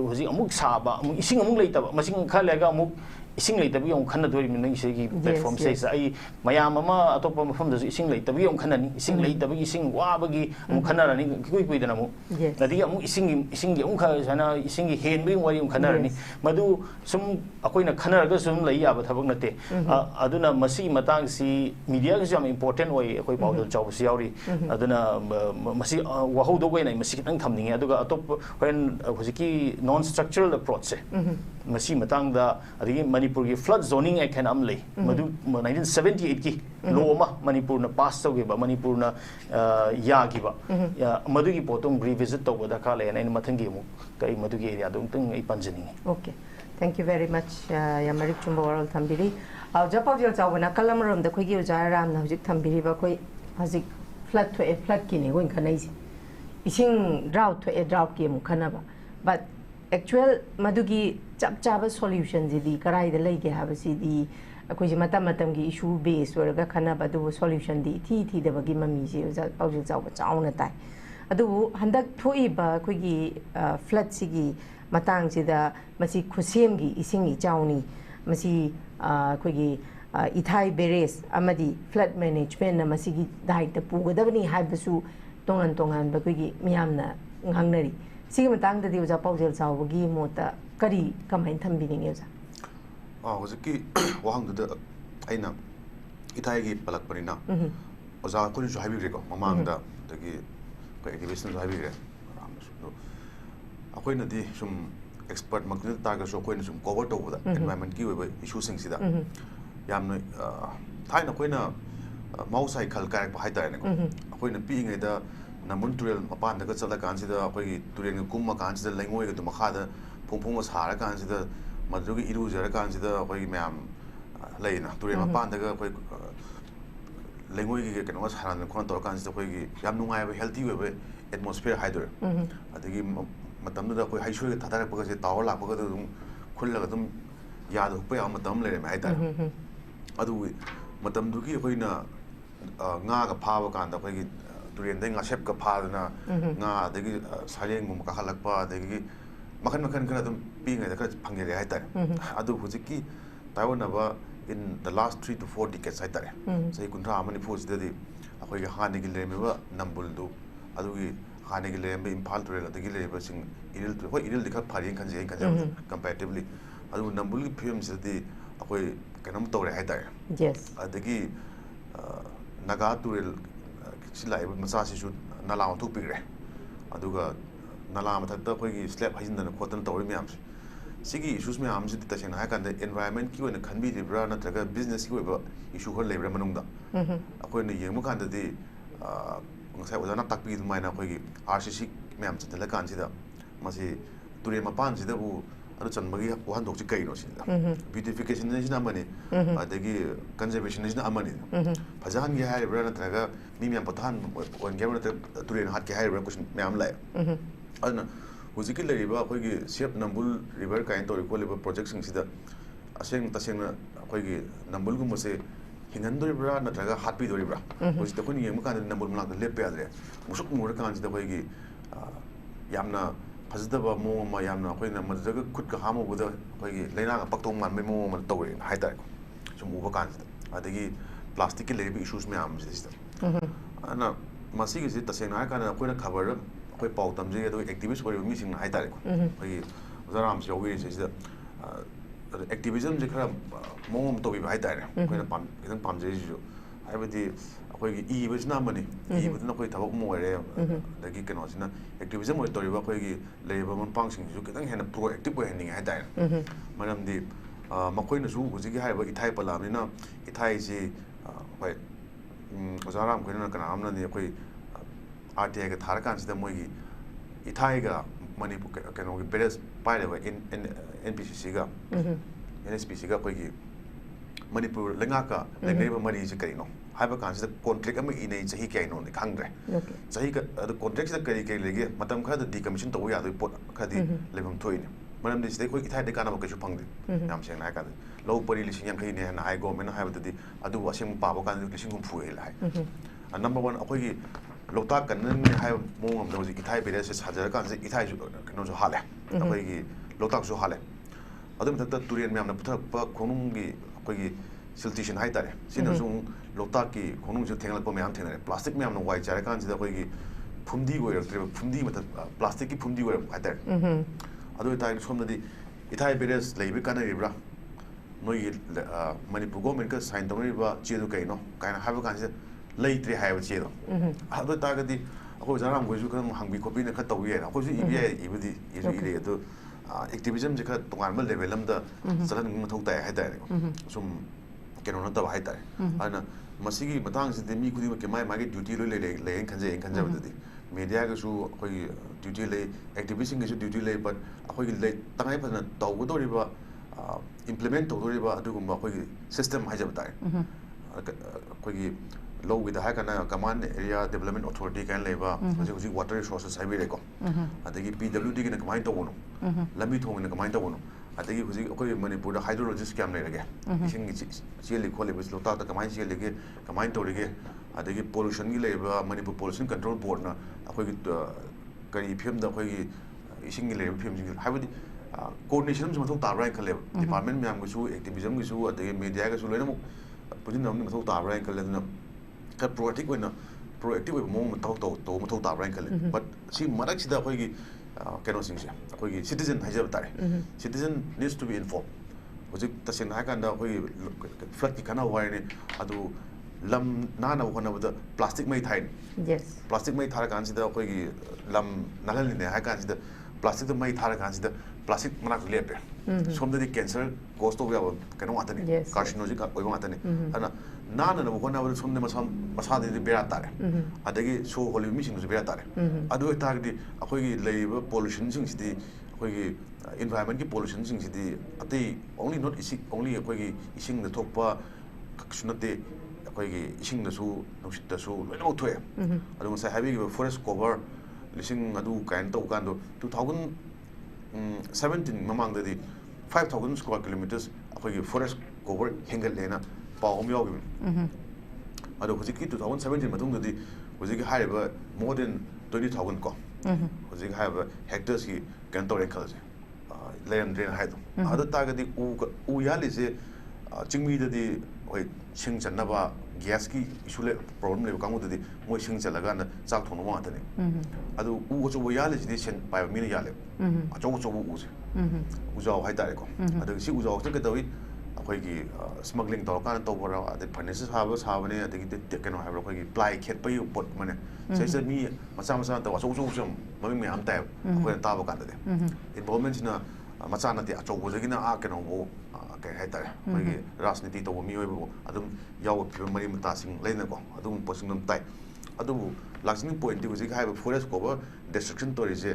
hoji amuk saba amuk ising amuk leitaba masing khalega amuk ising leitabi yong khanna dori min isegi platform says ai mayam ama atopa mafam da ising leitabi yong khanna ni ising leitabi ising wa bagi amuk khanna ni kui kui dana mu nadi amuk ising gi amuk sana ising gi hen bi wari amuk khanna ni madu sum akoina khanna ga sum lai ya ba thabak nate aduna masi matang si media ga jam important oi akoi paudel chaw si yauri aduna masi wa ho do go nai masi kitang thamning aduga atop when hojiki non structural approach se masi matang da adi Manipur ki flood zoning act kan amle madu 1978 ki law ma Manipur na pass tau ba Manipur na ya ki ba madu ki potong revisit to da ka le na mathang gi mu kai madu ki area dong tang ai panjani okay thank you very much yamari chumba waral thambiri japau jel chawna kalam rom da khoi gi jaram na hujik thambiri ba khoi hajik flood to a flood ki ni goin khanai ising drought to a drought ki mu khana ba but actual madugi chap chaba solution di karai de lege have si di akoi ji matam gi issue base or ga khana ba du solution di thi de bagi mami ji paujil chaw ba chauna tai adu handak thoi ba koi gi flood si gi matang si da masi khusem gi ising gi chawni masi koi gi ithai beres amadi flood management na masi gi dai ta pugadabani haibasu tongan ba koi gi miyamna ngangnari सिगे Matang ददी उजा पाउजेल चावगी मोता करी कमाइन थंबिनिंग उजा हजकी वहांग the आइना इथाइगी पलक परिना उजा कुन जो हाइबिरेको ममांग दा दगी को activist जो हाइबिरे अखोइ नदी सुम एक्सपर्ट मकन तागा सो कोइन सुम कवर तोबदा एनवायरनमेंट की वेबे इशू सिंग सिदा यामन थाइना कोइना माउसाइ खल कारक हाइताने को अखोइना पिंगैदा Namun turel mapan daga chala kansida akoi turel kumma kansida lengoi ga tumakha phungphung ma sara kansida madugi iru jara kansida akoi myam leina turel mapan daga akoi lengoi gi keno saran kon tor kansida akoi gi yam nungai ba healthy we atmosphere haider adagi matam da akoi haishu ga thadar pa ga se tawar la pa ga dum khulla ga dum yad hu pa ya matam le mai ta adu matam du gi akoi na nga ga pha ba kan da akoi gi turien deng asep ka phadna nga degi sareng mum ka halakpa degi makan kana dum pi ngai da ka phangere hai tar adu hujiki tawna ba in the last 3 to 4 decades hai tar sei kunra amani phoj de akoi hani gi leme ba nambul du adu gi hani gi leme imphal turel degi lebe sing iril tu hoi iril dikha phari kan je kan comparatively adu nambul gi film se de akoi kanam tore hai tar yes adegi naga turel sila ibu masa sisu nalam tu pigre, aduga nalam thakta koi ki slab hajin dana khotan tawri me amsi, sigi issues me amsi di tashen hai kan the environment ki wana khanbi libra na traga business ki weba issue khol libra manungda, akoi na yemu kan the ngasai wajana takpi tu mai na koi ki RCC me amsi thala kan sida, masih turi mapan sida bu adu chanbagi wahan dokchi kai no sida, beautification ni sida amani, adagi conservation ni sida amani, fajahan ki hai libra na traga Mimiam Patan, when Gavin Turin had Kai Revolution Mamla. And Huziki River, Hogi, Siap Nambul River kind of equal projects in Sida, Asing Tasina, Hogi, Nambulgum was a Hingandu River, Nataga, Happy River, which the Kuni Yamukan and Nambulmak, the Lepe, Musuk Murakans, the Hogi, Yamna, Pazitaba, Mo, Mayamna, Hoina, Mazaga, Kutkahamo with the Hogi, Lena, Paktoman, Memo, Tori, High Tide, some Muvakans. I think plastic issues me arms system. Ana masih is tasena kana koina cover koi pau tamje do activist or missing hai tare ko koi zaram se ogi is the activism je khara mom to bi hai tare koina pam idan pam je ju hai badi ꯑꯩꯈꯣꯏꯒꯤ ꯏꯕꯁꯤꯅ ꯑꯃꯅꯤ ꯏꯕꯗꯨꯅ ꯑꯩꯈꯣꯏ ꯊꯕꯛ ꯑꯃ ꯑꯣꯏꯔꯦ ꯑꯗꯒꯤ ꯀꯩꯅꯣꯁꯤꯅ activism ꯑꯣꯏꯗꯧꯔꯤꯕ ꯑꯩꯈꯣꯏꯒꯤ ꯂꯩꯔꯤꯕ ꯃꯄꯥꯡꯁꯤꯡꯁꯤꯁꯨ ꯈꯤꯇꯪ ꯍꯦꯟꯅ ꯄ꯭ꯔꯣꯑꯦꯛꯇꯤꯚ ꯑꯣꯏꯍꯟꯅꯤꯡꯉꯦ ꯍꯥꯏꯇꯥꯔꯦ ꯃꯔꯝꯗꯤ ꯃꯈꯣꯏꯅꯁꯨ ꯍꯧꯖꯤꯛꯀꯤ ꯍꯥꯏꯔꯤꯕ ꯏꯊꯥꯏ ꯄꯜꯂꯛꯑꯕꯅꯤꯅ ꯏꯊꯥꯏꯁꯤ ꯍꯣꯏ ꯑꯣꯖꯥ ꯔꯥꯝ ꯈꯣꯏꯅ ꯀꯅꯥꯝꯅꯗꯤ ꯑꯩꯈꯣꯏ RTIꯒ ꯊꯥꯔꯀꯥꯟꯁꯤꯗ ꯃꯣꯏꯒꯤ ꯏꯊꯥꯏꯒ ꯃꯅꯤꯄꯨꯔ ꯀꯩꯅꯣꯒꯤ ꯕꯦꯔꯦꯖ ꯄꯥꯏꯔꯤꯕ NPCCꯒ NSPCꯒ ꯑꯩꯈꯣꯏꯒꯤ ꯃꯅꯤꯄꯨꯔ ꯂꯩꯉꯥꯛꯀ ꯂꯩꯅꯔꯤꯕ ꯃꯔꯤꯁꯤ ꯀꯔꯤꯅꯣ ꯍꯥꯏꯕ ꯀꯥꯟꯁꯤꯗ ꯀꯣꯟꯇ꯭ꯔꯦꯛ ꯑꯃ ꯏꯅꯩ ꯆꯍꯤ ꯀꯌꯥꯅꯣꯗꯤ ꯈꯪꯗ꯭ꯔꯦ ꯆꯍꯤ ꯑꯗꯨ ꯀꯣꯟꯇ꯭ꯔꯦꯛꯁꯤꯗ ꯀꯔꯤ ꯀꯔꯤ ꯂꯩꯒꯦ ꯃꯇꯝ ꯈꯔꯗ ꯗꯤꯀꯃꯤꯁꯟ ꯇꯧꯕ ꯌꯥꯗꯣꯏ ꯄꯣꯠ ꯈꯔꯗꯤ ꯂꯩꯐꯝ ꯊꯣꯛꯏꯅꯦ ꯃꯔꯝꯗꯤ ꯁꯤꯗꯩ ꯑꯩꯈꯣꯏ ꯏꯊꯥꯏꯗ ꯀꯥꯟꯅꯕ ꯀꯩꯁꯨ ꯐꯪꯗꯦ ꯌꯥꯝ ꯁꯦꯡꯅ ꯍꯥꯏ ꯀꯥꯟꯗ ꯂꯧ ꯄꯔꯤ 50,000ꯅꯦ ꯍꯥꯏꯅ ꯍꯥꯏ ꯒꯣꯔꯃꯦꯟꯅ ꯍꯥꯏꯕꯗꯗꯤ ꯑꯗꯨꯕꯨ ꯑꯁꯦꯡꯕ ꯄꯥꯕ ꯀꯥꯟꯗ 50,000 ꯍꯦꯜꯂꯦ ꯍꯥꯏ ꯅꯝꯕꯔ 1 ꯑꯩꯈꯣꯏꯒꯤ ꯂꯣꯛꯇꯥꯛ ꯀꯟꯅꯅꯤ ꯍꯥꯏꯕ ꯃꯑꯣꯡ ꯑꯃꯗ ꯍꯧꯖꯤꯛ ꯏꯊꯥꯏ ꯕꯦꯔꯦꯖꯁꯦ ꯁꯥꯖꯔꯀꯥꯟꯁꯤꯗ ꯏꯊꯥꯏꯁꯨ ꯀꯩꯅꯣꯁꯨ ꯍꯥꯠꯂꯦ ꯑꯩꯈꯣꯏꯒꯤ ꯂꯣꯛꯇꯥꯛꯁꯨ ꯍꯥꯠꯂꯦ ꯑꯗꯨꯒꯤ ꯃꯊꯛꯇ ꯇꯨꯔꯦꯟ ꯃꯌꯥꯝꯅ ꯄꯨꯊꯔꯛꯄ ꯈꯣꯡꯅꯨꯡꯒꯤ ꯑꯩꯈꯣꯏꯒꯤ siltation ꯍꯥꯏꯇꯥꯔꯦ ꯁꯤꯅꯁꯨ ꯂꯣꯛꯇꯥꯛꯀꯤ ꯈꯣꯡꯅꯨꯡꯁꯤꯗ ꯊꯦꯡꯂꯛꯄ ꯃꯌꯥꯝ ꯊꯦꯡꯅꯔꯦ ꯄ꯭ꯂꯥꯁꯇꯤꯛ ꯃꯌꯥꯝꯅ ꯋꯥꯏ ꯆꯥꯏꯔꯀꯥꯟꯁꯤꯗ ꯑꯩꯈꯣꯏꯒꯤ ꯐꯨꯝꯗꯤ ꯑꯣꯏꯔꯛꯇ꯭ꯔꯦꯕ ꯐꯨꯝꯗꯤ ꯃꯊꯛ ꯄ꯭ꯂꯥꯁꯇꯤꯛꯀꯤ ꯐꯨꯝꯗꯤ ꯑꯣꯏꯔꯛꯄ ꯍꯥꯏꯇꯥꯔꯦ ꯑꯗꯨ ꯑꯣꯏꯇꯥꯔꯗꯤ ꯁꯣꯝꯗꯗꯤ ꯏꯊꯥꯏ ꯕꯦꯔꯦꯖ ꯂꯩꯕ ꯀꯥꯟꯅꯔꯤꯕ꯭ꯔꯥ ꯅꯣꯏꯒꯤ ꯃꯅꯤꯄꯨꯔ ꯒꯣꯔꯃꯦꯟꯠꯀ ꯁꯥꯏꯟ ꯇꯧꯅꯔꯤꯕ ꯆꯦꯗꯨ ꯀꯩꯅꯣ ꯀꯥꯏꯅ ꯍꯥꯏꯕ ꯀꯥꯟꯁꯤꯗ ꯂꯩꯇ꯭ꯔꯦ ꯍꯥꯏꯕ ꯆꯦꯗꯣ ꯑꯗꯨ ꯑꯣꯏꯇꯥꯔꯒꯗꯤ ꯑꯩꯈꯣꯏ ꯑꯣꯖꯥ ꯔꯥꯝꯈꯣꯏꯁꯨ ꯈꯔ ꯍꯪꯕꯤ ꯈꯣꯠꯄꯤꯅ ꯈꯔ ꯇꯧꯕ ꯌꯥꯏꯅ ꯑꯩꯈꯣꯏꯁꯨ ꯏꯕ ꯌꯥꯏ ꯏꯕꯨꯗꯤ ꯏꯁꯨ ꯏꯔꯦ ꯑꯗꯨ ꯑꯦꯛꯇꯤꯚꯤꯖꯝꯁꯦ ꯈꯔ ꯇꯣꯉꯥꯟꯕ ꯂꯦꯚꯦꯜ ꯑꯃꯗ ꯆꯠꯍꯟꯅꯤꯡꯕ ꯃꯊꯧ ꯇꯥꯏ ꯍꯥꯏꯇꯥꯔꯦꯀꯣ ꯁꯨꯝ ꯀꯩꯅꯣ ꯅꯠꯇꯕ ꯍꯥꯏꯇꯥꯔꯦ ꯑꯗꯨꯅ ꯃꯁꯤꯒꯤ ꯃꯇꯥꯡꯁꯤꯗꯤ ꯃꯤ ꯈꯨꯗꯤꯡꯃꯛꯀꯤ ꯃꯥꯒꯤ ꯗ꯭ꯌꯨꯇꯤ ꯂꯣꯏ ꯂꯩꯌꯦꯅ ꯈꯟꯖꯩ ꯑꯩꯅ ꯈꯟꯖꯕꯗꯗꯤ ꯃꯦꯗꯤꯌꯥꯒꯁꯨ ꯑꯩꯈꯣꯏꯒꯤ ꯗ꯭ꯌꯨꯇꯤ ꯂꯩ ꯑꯦꯛꯇꯤꯚꯤꯁꯁꯤꯡꯒꯤꯁꯨ ꯗ꯭ꯌꯨꯇꯤ ꯂꯩ ꯕꯠ ꯑꯩꯈꯣꯏꯒꯤ ꯇꯉꯥꯏ ꯐꯗꯅ ꯇꯧꯒꯗꯧꯔꯤꯕ ꯏꯝꯄ꯭ꯂꯤꯃꯦꯟ ꯇꯧꯗꯧꯔꯤꯕ ꯑꯗꯨꯒꯨꯝꯕ ꯑꯩꯈꯣꯏꯒꯤ ꯁꯤꯁꯇꯦꯝ ꯍꯥꯏꯖꯕ ꯇꯥꯔꯦ ꯑꯩꯈꯣꯏꯒꯤ ꯂꯧꯒꯤꯗ ꯍꯥꯏꯔꯒꯅ ꯀꯃꯥꯟ ꯑꯦꯔꯤꯌꯥ ꯗꯦꯕꯂꯞꯃꯦꯟ ꯑꯣꯊꯣꯔꯤꯇꯤ ꯀꯥꯏꯅ ꯂꯩꯕ ꯍꯧꯖꯤꯛ ꯋꯥꯇꯔ ꯔꯤꯁꯣꯔꯁꯦꯁ ꯍꯥꯏꯕꯤꯔꯦꯀꯣ ꯑꯗꯒꯤ PWDꯒꯤꯅ ꯀꯃꯥꯏꯅ ꯇꯧꯕꯅꯣ ꯂꯝꯕꯤ ꯊꯣꯡꯒꯤꯅ ꯀꯃꯥꯏꯅ ꯇꯧꯕꯅꯣ ꯑꯗꯒꯤ ꯍꯧꯖꯤꯛ ꯑꯩꯈꯣꯏ ꯃꯅꯤꯄꯨꯔꯗ ꯍꯥꯏꯗ꯭ꯔꯣꯂꯣꯖꯤꯁ ꯀꯌꯥꯝ ꯂꯩꯔꯒꯦ ꯏꯁꯤꯡꯒꯤ ꯆꯦꯜꯂꯤ ꯈꯣꯠꯂꯤꯕ ꯂꯣꯛꯇꯥꯛꯇ ꯀꯃꯥꯏꯅ ꯆꯦꯜꯂꯤꯒꯦ ꯀꯃꯥꯏꯅ ꯇꯧꯔꯤꯒꯦ ꯑꯗꯒꯤ ꯄꯣꯂꯨꯁꯟꯒꯤ ꯂꯩꯔꯤꯕ ꯃꯅꯤꯄꯨꯔ ꯄꯣꯂꯨꯁꯟ ꯀꯟꯇ꯭ꯔꯣꯜ ꯕꯣꯔꯗꯅ ꯑꯩꯈꯣꯏꯒꯤ ꯀꯔꯤ ꯐꯤꯕꯝꯗ ꯑꯩꯈꯣꯏꯒꯤ ꯏꯁꯤꯡꯒꯤ ꯂꯩꯔꯤꯕ ꯐꯤꯕꯝꯁꯤꯡ ꯍꯥꯏꯕꯗꯤ ꯀꯣꯑꯣꯔꯗꯤꯅꯦꯁꯟ ꯑꯃꯁꯨ ꯃꯊꯧ ꯇꯥꯕ꯭ꯔꯥ ꯍꯥꯏꯅ ꯈꯜꯂꯦꯕ ꯗꯤꯄꯥꯔꯠꯃꯦꯟ ꯃꯌꯥꯝꯒꯤꯁꯨ ꯑꯦꯛꯇꯤꯚꯤꯖꯝꯒꯤꯁꯨ ꯑꯗꯒꯤ ꯃꯦꯗꯤꯌꯥꯒꯤꯁꯨ ꯂꯣꯏꯅꯃꯛ ꯄꯨꯟꯁꯤꯟꯅꯕ ꯃꯊꯧ ꯇꯥꯕ꯭ꯔꯥ ꯍꯥꯏꯅ ꯈꯜꯂꯦ ꯑꯗꯨꯅ ꯈꯔ ꯄ꯭रोएक्टिव ꯑꯣꯏꯕ ꯃꯑꯣꯡ ꯊꯕꯛ ꯇꯧꯕ ꯃꯊꯧ ꯇꯥꯕ꯭ꯔꯥ ꯍꯥꯏꯅ ꯈꯜꯂꯦ ꯕꯠ ꯁꯤ ꯃꯔꯛꯁꯤꯗ ꯑꯩꯈꯣꯏꯒꯤ ꯀꯩꯅꯣꯁꯤꯡꯁꯦ ꯑꯩꯈꯣꯏꯒꯤ ꯁꯤꯇꯤꯖꯟ ꯍꯥꯏꯖꯕ ꯇꯥꯔꯦ citizen needs to B inform ꯍꯧꯖꯤꯛ ꯇꯁꯦꯡꯅ ꯍꯥꯏꯔꯀꯥꯟꯗ ꯑꯩꯈꯣꯏꯒꯤ ꯐ꯭ꯂꯠꯀꯤ ꯀꯥꯟꯅꯕ ꯋꯥꯔꯤꯅꯤ ꯑꯗꯨ ꯂꯝ ꯅꯥꯟꯅꯕ ꯍꯣꯠꯅꯕꯗ ꯄ꯭ꯂꯥꯁꯇꯤꯛ ꯃꯩ ꯊꯥꯏꯅꯤ ꯄ꯭ꯂꯥꯁꯇꯤꯛ ꯃꯩ ꯊꯥꯔꯀꯥꯟꯁꯤꯗ ꯑꯩꯈꯣꯏꯒꯤ ꯂꯝ ꯅꯥꯟꯍꯜꯂꯤꯅꯦ ꯍꯥꯏ ꯀꯥꯟꯁꯤꯗ ꯄ꯭ꯂꯥꯁꯇꯤꯛꯇ ꯃꯩ ꯊꯥꯔꯀꯥꯟꯁꯤꯗ ꯄ꯭ꯂꯥꯁꯇꯤꯛ ꯃꯅꯥꯛꯇ ꯂꯦꯞꯄꯦ ꯁꯣꯝꯗꯗꯤ ꯀꯦꯟꯁꯔ ꯀꯣꯁ ꯇꯧꯕ ꯌꯥꯕ ꯀꯩꯅꯣ ꯉꯥꯛꯇꯅꯤ ꯀꯥꯔꯁꯤꯅꯣꯖꯤꯛ ꯑꯣꯏꯕ ꯉꯥꯛꯇꯅꯤ ꯑꯗꯨꯅ ꯅꯥꯟꯅꯅꯕ ꯍꯣꯠꯅꯕꯗ ꯁꯣꯝꯗ ꯃꯁꯥꯗꯗꯤ ꯕꯦꯔꯥ ꯇꯥꯔꯦ ꯑꯗꯒꯤ ꯁꯣ ꯍꯣꯜꯂꯤꯕ ꯃꯤꯁꯤꯡꯗꯨꯁꯨ ꯕꯦꯔꯥ ꯇꯥꯔꯦ ꯑꯗꯨ ꯑꯣꯏꯇꯥꯔꯒꯗꯤ ꯑꯩꯈꯣꯏꯒꯤ ꯂꯩꯔꯤꯕ ꯄꯣꯂꯨꯁꯟꯁꯤꯡꯁꯤꯗꯤ ꯑꯩꯈꯣꯏꯒꯤ इन्वायरमेंट की पोल्यूशन अतई ओनली नॉट ओनली अखोई इसिंग थोप खक्सु नते अखोई इसिंगदसु नुसितसु लोइनमक थोए अदु ngsai habi forest cover lising adu kain to kan do 2017 mamang dadi 5000 square kilometers अखोई forest cover hengal lena paum yogi adu hujiki 2017 matung dadi hujiki haiba more than 20000 ko hujiki haiba hectares ki kan to rekhalse land drain haido adu tagadi u yalise chingmi dadi oi sing chanaba gas ki issue le problem le kamu dadi moi sing chalaga na chak thono ma tane adu u go bo yalise di sen pa mi ne yale acho go bo u se u jaw hai tare ko adu si u jaw se ke dawi अखोई की smuggling तौर का तो बोरा अदे finance साबो साबने अदे की केनो eyebrow अखोई की प्लाई खेत पई पोट मने सेसे मी मचा मचा तो असो सो सम ममी मे हम ताय अखोई ताबो का दे इन्वॉल्वमेंट ना मचा नते अचो बोजगिना आ केनो बो के हाइ ताय अखोई की राजनीति तो मी होइबो अदुम याव फिर मरी मता सिंग लेना को अदुम पोसिंग नम ताय अदुबु लाक्सिंग पॉइंट दी हुजी हाइबो फॉरेस्ट कोवर डिस्ट्रक्शन तोरिजे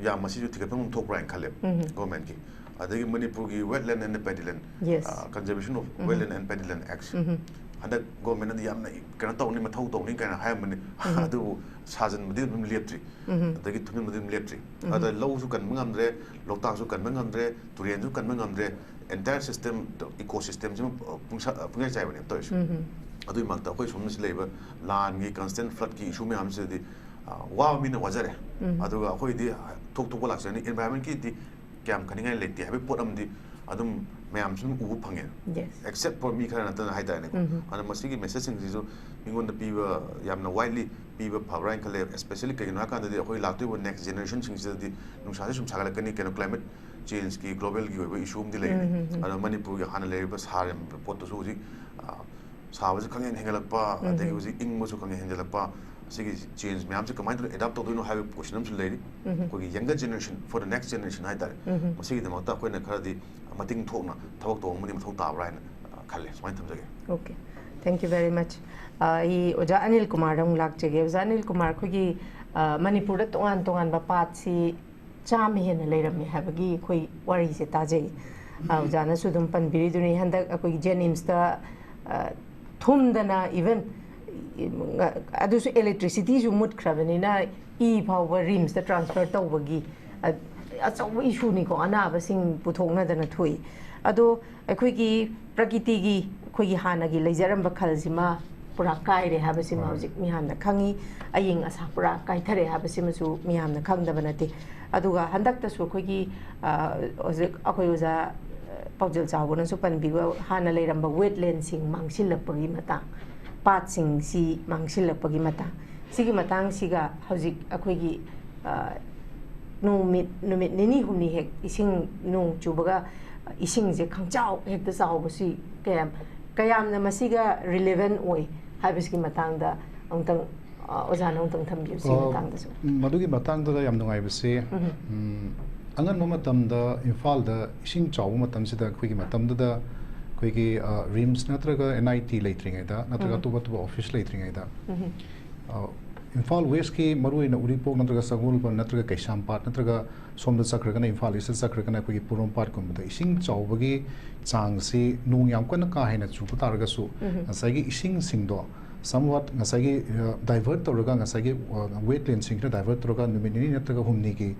या मसी जो थिगतम थोकराइन खाले गवर्नमेंट की अदगी मणिपुर की wetland and paddy land conservation of wetland and paddy land act हदक गवर्नमेंट दी यामना कना तौनी मथौ तौनी कना हायमने अदु साजन मदि दम लेप्ट्री अदगी थुनि मदि लेप्ट्री अद लौसु कनम ngamdre लोकतासु कनम ngamdre तुरियनसु कनम ngamdre एंटायर सिस्टम इकोसिस्टम जिम पुंगा चाइबने तोइसु अदुइ मक्ता कोइ सोमनस लेबा लान की कांस्टेंट फ्लड की इशू में हमसे दी वा मिन वजरे अदुगा कोइ दी थोक थोक लाक्सनी एनवायरनमेंट की दी क्या कनिंग लेते हैं पोटमदी अदुम मैम सुन उ फंगे एक्सेप्ट फॉर मी खरा नतन हाइ ताने अन मसी की मैसेज सिंग जिसु मिंगोन द पीव यामना वाइडली पीव फावराइन खले स्पेशली कइना कान दे अखोई लाक्ते वो नेक्स्ट जनरेशन सिंग जिदि नुसासे सुम सागला कनि केनो क्लाइमेट चेंज की ग्लोबल की इशू दि ले अन मणिपुर के हाना ले बस हार पोट तो हुजि साबसे खंगे हेंगलक्पा अदगी हुजी इंगमसु खंगे हेंगलक्पा सिगी चेंज मैम से कमाइन एडाप्ट तौदुनो हाइवे क्वेश्चन अमसु लेरी कोगी younger generation for the next generation हाइतारे मसिगी दमता कोइना खरदी मतिंग थोकना थबक तोंगमनि मथौ ताबरायना खल्ले सुमाइन थमजगे okay thank you very much ई ओजा अनिल कुमार रंग लाक्चगे ओजा अनिल कुमार खोगी मणिपुर तोंगान तोंगान पात सी चाम हेन लेरमी हाबगी खोई वारी से ताजे ओजाना सुदुम पनबिरी दुनी हंदक अकोई जेनिम्स दा थुमदना इवन अदुसु इलेक्ट्रिसिटी सु मुटख्रबनिना ई फाव रिम्स दा ट्रांसफर तौबगी अचौ इशू निको अनाबसिंग पुथोंगनदना थुई अदो अखोगी प्रकृतिगी अखोगी हानागी लेजरंबा खलसिमा पुरा कायरे हाबसिमा हौजिक मियामना खंगी अयिंग असा पुरा कायथरे हाबसिमसु मियामना खंगदबा नते अदुगा हंदक्तसु अखोगी हौजिक अखोई ओजा पाउजेल चावनसु पनबिबा हाना लेरंबा वेटलैंड सिंग मांगसिलपगी मता पात सिंग सी मांगसिलपगी मता सिगी मतंग सिगा हौजिक अखोगी नुमित निनी हुमनी हेक इसिंग नुंग चुबगा इसिंग जे खंगचाव हेक्ता चावबसी कयामना मसिगा रिलेवेंट ओय हाइबसकी मतंगदा अंतंग ओजाना अंतंग थंबियो सी मतंगदसु मदुगी मतंगदा याम नुंगाइबसे अंगन मतमदा इम्फाल दा इसिंग चाव मतमसिदा अखोगी मतमदा अखोगी RIMS नत्रगा NIT लेत्रिंगैदा नत्रगा तुबा office लेत्रिंगैदा Imphal waste की मरुइना उरीपोक नत्रगा सगोलपन नत्रगा कैसामपाट नत्रगा सोमदा चक्रगना इम्फाल ईस्ट चक्रगना अखोगी पुरोमपाट कुमदा इसिंग चावबगी चांगसी नुंग याम कन का हैना चुप तारगसु नसागी इसिंग सिंगदो somewhat ngasagi divert toroga ngasagi wetland sing divert toroga numini nataga humni ki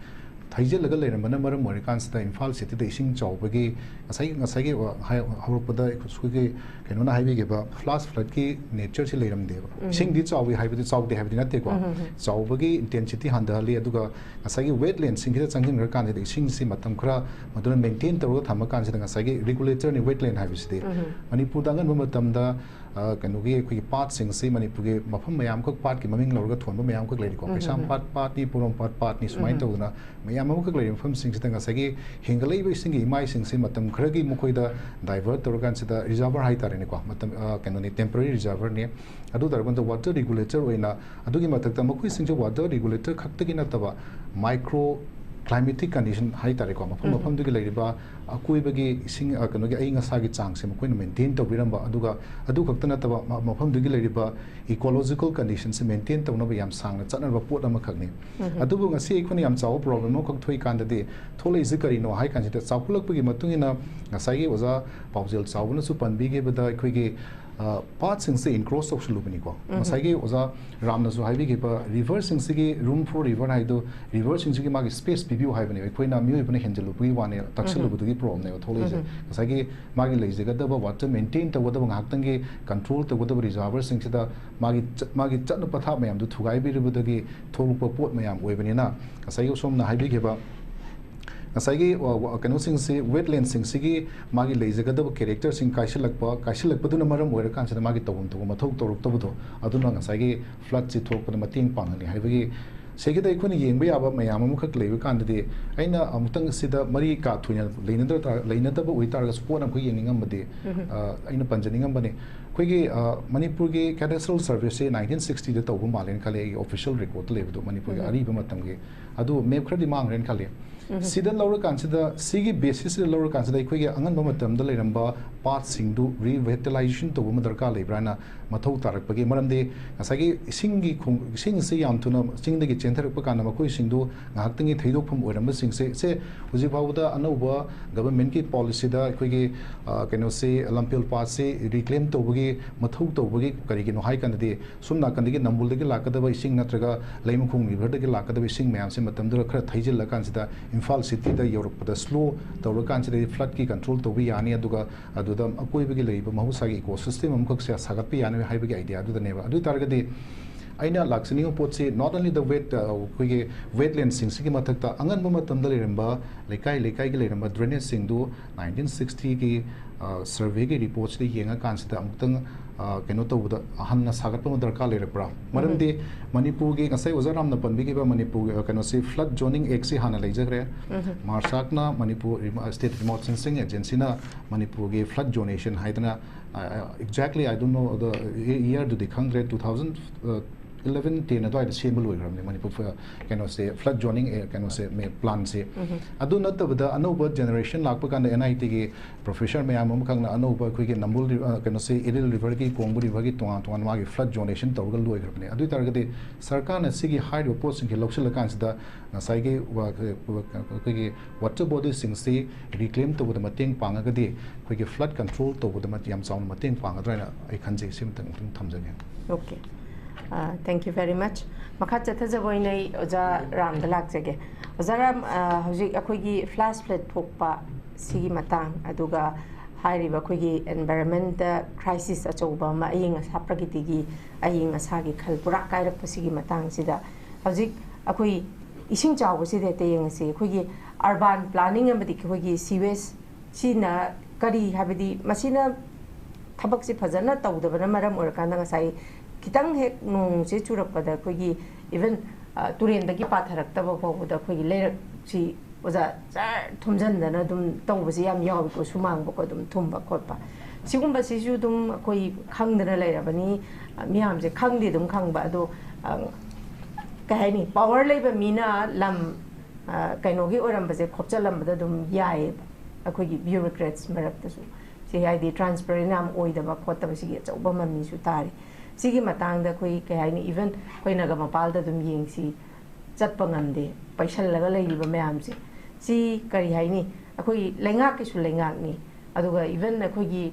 thaije laga leramana maram morikan sta Imphal city da ising chawbagi ngasagi haurupada sugi kenona haibi ge ba flash flood ki nature si leram de sing di chawi haibi chawde haibi natte ko chawbagi intensity handali aduga ngasagi wetland sing da changin kan de ising si matam khra maduna maintain toroga thamakan si ngasagi regulator ni wetland haibi si Manipur dangan matam da कनुगी कोई part सिंग से मणिपुर के मफम मयाम को part की ममिंग लौरगा थोनबा मयाम को लेरी को कैसाम part नि पुरोम part नि सुमाइन तौना मयाम को लेरी मफम सिंग से तंगासगी हेंगलै बे सिंग इमाई सिंग से मतम खरगी मुखोइदा डाइवर्ट तौरगान से दा रिजर्वर हाई तारे ने को मतम कनुनी टेम्पररी रिजर्वर ने अदु दरगन द वाटर रेगुलेटर ओइना अदुगी मतक मखोइ सिंग वाटर रेगुलेटर खक्तगी नतबा micro climatic condition high tare ko mafam mafam du gi leiriba akui bagi sing kanu gi ai ngasa gi chang se mkoin maintain to biramba aduga adu khakta na taba mafam du gi leiriba ecological conditions se maintain to na ba yam sang na chana ba pot ama khakni adu bu ngasi ikoni yam chaw problem mo khak thoi kan da de tholei zi kari no high kan se chawpulak bagi matung ina ngasa gi oza paujel chawna su panbi ge bada khoi gi part सिंग से increase of लुबनी को मसाइगे ओजा रामना जो highway के river सिंग से room for river हाइदो river सिंग से मागी space पिबियो हाइबने Koyna मियो इबने हेंजलु पुई वाने तक्सलुबुदुगी प्रॉब्लम ने थोले जे मसाइगे मागी लेजेगा दब वाटर मेंटेन तो वदब ngaktangi कंट्रोल तो वदब रिजर्वर सिंग से मागी चन पथा मयाम दु थुगाई बिरबुदगी थोलुप पोट मयाम ओइबनेना मसाइगे सोमना हाईवे के ngasagi kanu sing si wetland sing sigi magi leijagadab character sing kaisilakpa duna maram oira kan sida magi tawum tawum mathok toruk tabudo aduna ngasagi flood si thokpa mating pangani haibagi segi da ikoni yengba yaba mayam amu khak leiba kan de aina amutang sida mari ka thuina leinadaba uitarga support am ko yengingam bade aina panjaningam bane koigi Manipur ge cadastral service 1960 da tawum malen khale official record lebedo Manipur ge ari ba matam ge adu map khadi mangren khale सिदन लौर कांसिदा सिगी basis लौर कांसिदा इखोगे अंगन बमतम the लेरंबा part सिंगदु रिवेटलाइजेशन तो बम दरकार लेब्राना मथौ तारकपगे मरमदे नसागी सिंगी सिंग से याम तुना सिंगदगी चेंथरकप काना मखोइ सिंगदु ngahaktangi theidokphum oiramba singse se huji bawda anauba government ki policy da इखोगे कनो से लंपेल पास से रिक्लेम तौबगी मथौ तौबगी करिगे नो हाई कानदे सुमना कानदगे नंबुलदगे लाकदबा सिंग नत्रगा लैमखोंग रिभरदगे लाकदबा सिंग मैम से मतम दर खरा थैजिल लकानसिदा Imphal city da Europe slow tawra kan se flood ki control to bi yani aduga aduda akoi bagi leiba mahusagi ecosystem amkhak se sagat pi yani haibagi idea aduda neba adu targadi aina laksani pot se not only the wetland sing sigi mathakta angan ba matam da leramba lekai gi leramba drainage sing du 1960 ki survey ki reports de yenga kan se amtang keno to buda hanna sagat pa darka le rakra maram de Manipur gi ngasai wazaram na panbi gi ba Manipur keno se flood zoning act se hana leijagre marsak na Manipur state remote sensing agency na Manipur gi flood zonation haidana exactly I don't know the year do the khangre 2011 10 adwai the same loi gram Manipur keno se flood zoning keno se me plan se adu not the anova generation lakpa kan NIT gi professor me am khang na anova khoi gi nambul keno se Iril river gi Kongbu river gi tonga tonga ma gi flood zonation tawgal loi gram ne adu targade sarkar na sigi high report sing gi loksal kan sida nasai gi khoi gi water body sing se reclaim to the mateng panga ga de khoi gi flood control to the matiam sound mateng panga dra na ai khanje sim tang thamjage. Okay. Thank you very much. Makhat chathajaboy nei oja ram dalak jage. Oja ram hojik akoigi flash flood thokpa sigi matang aduga hairiba akoigi environment crisis achoba ma ayinga sapragiti gi ayinga sagi khalpura kairak sigi matang sida hojik akoi ising chawba side te yeng si akoigi urban planning amadi akoigi sewage sina kari habidi masina thabak si phajana tawdabana maram orakana ngasai kitang hek nong se churakpada kogi even turendagi patharakta bawda kogi lerak si oja char thumjandana dum tawbasi yam yawi ko sumang ko dum thumba khotpa sigumba sisu dum koi khangdana leirabani miyam je khangdi dum khangba ado kahani power leiba mina lam kainogi oramba je khopchalambada dum yai akogi bureaucrats marakta su si haidi transparent am oidaba khotaba sigi chawba mami su tari sigi matang da koi kahani even koi naga mapal da dum yeng si chatpa ngamde paisal laga leiba mayam si kari haini akoi lengak ki su lengak ni aduga even akoi gi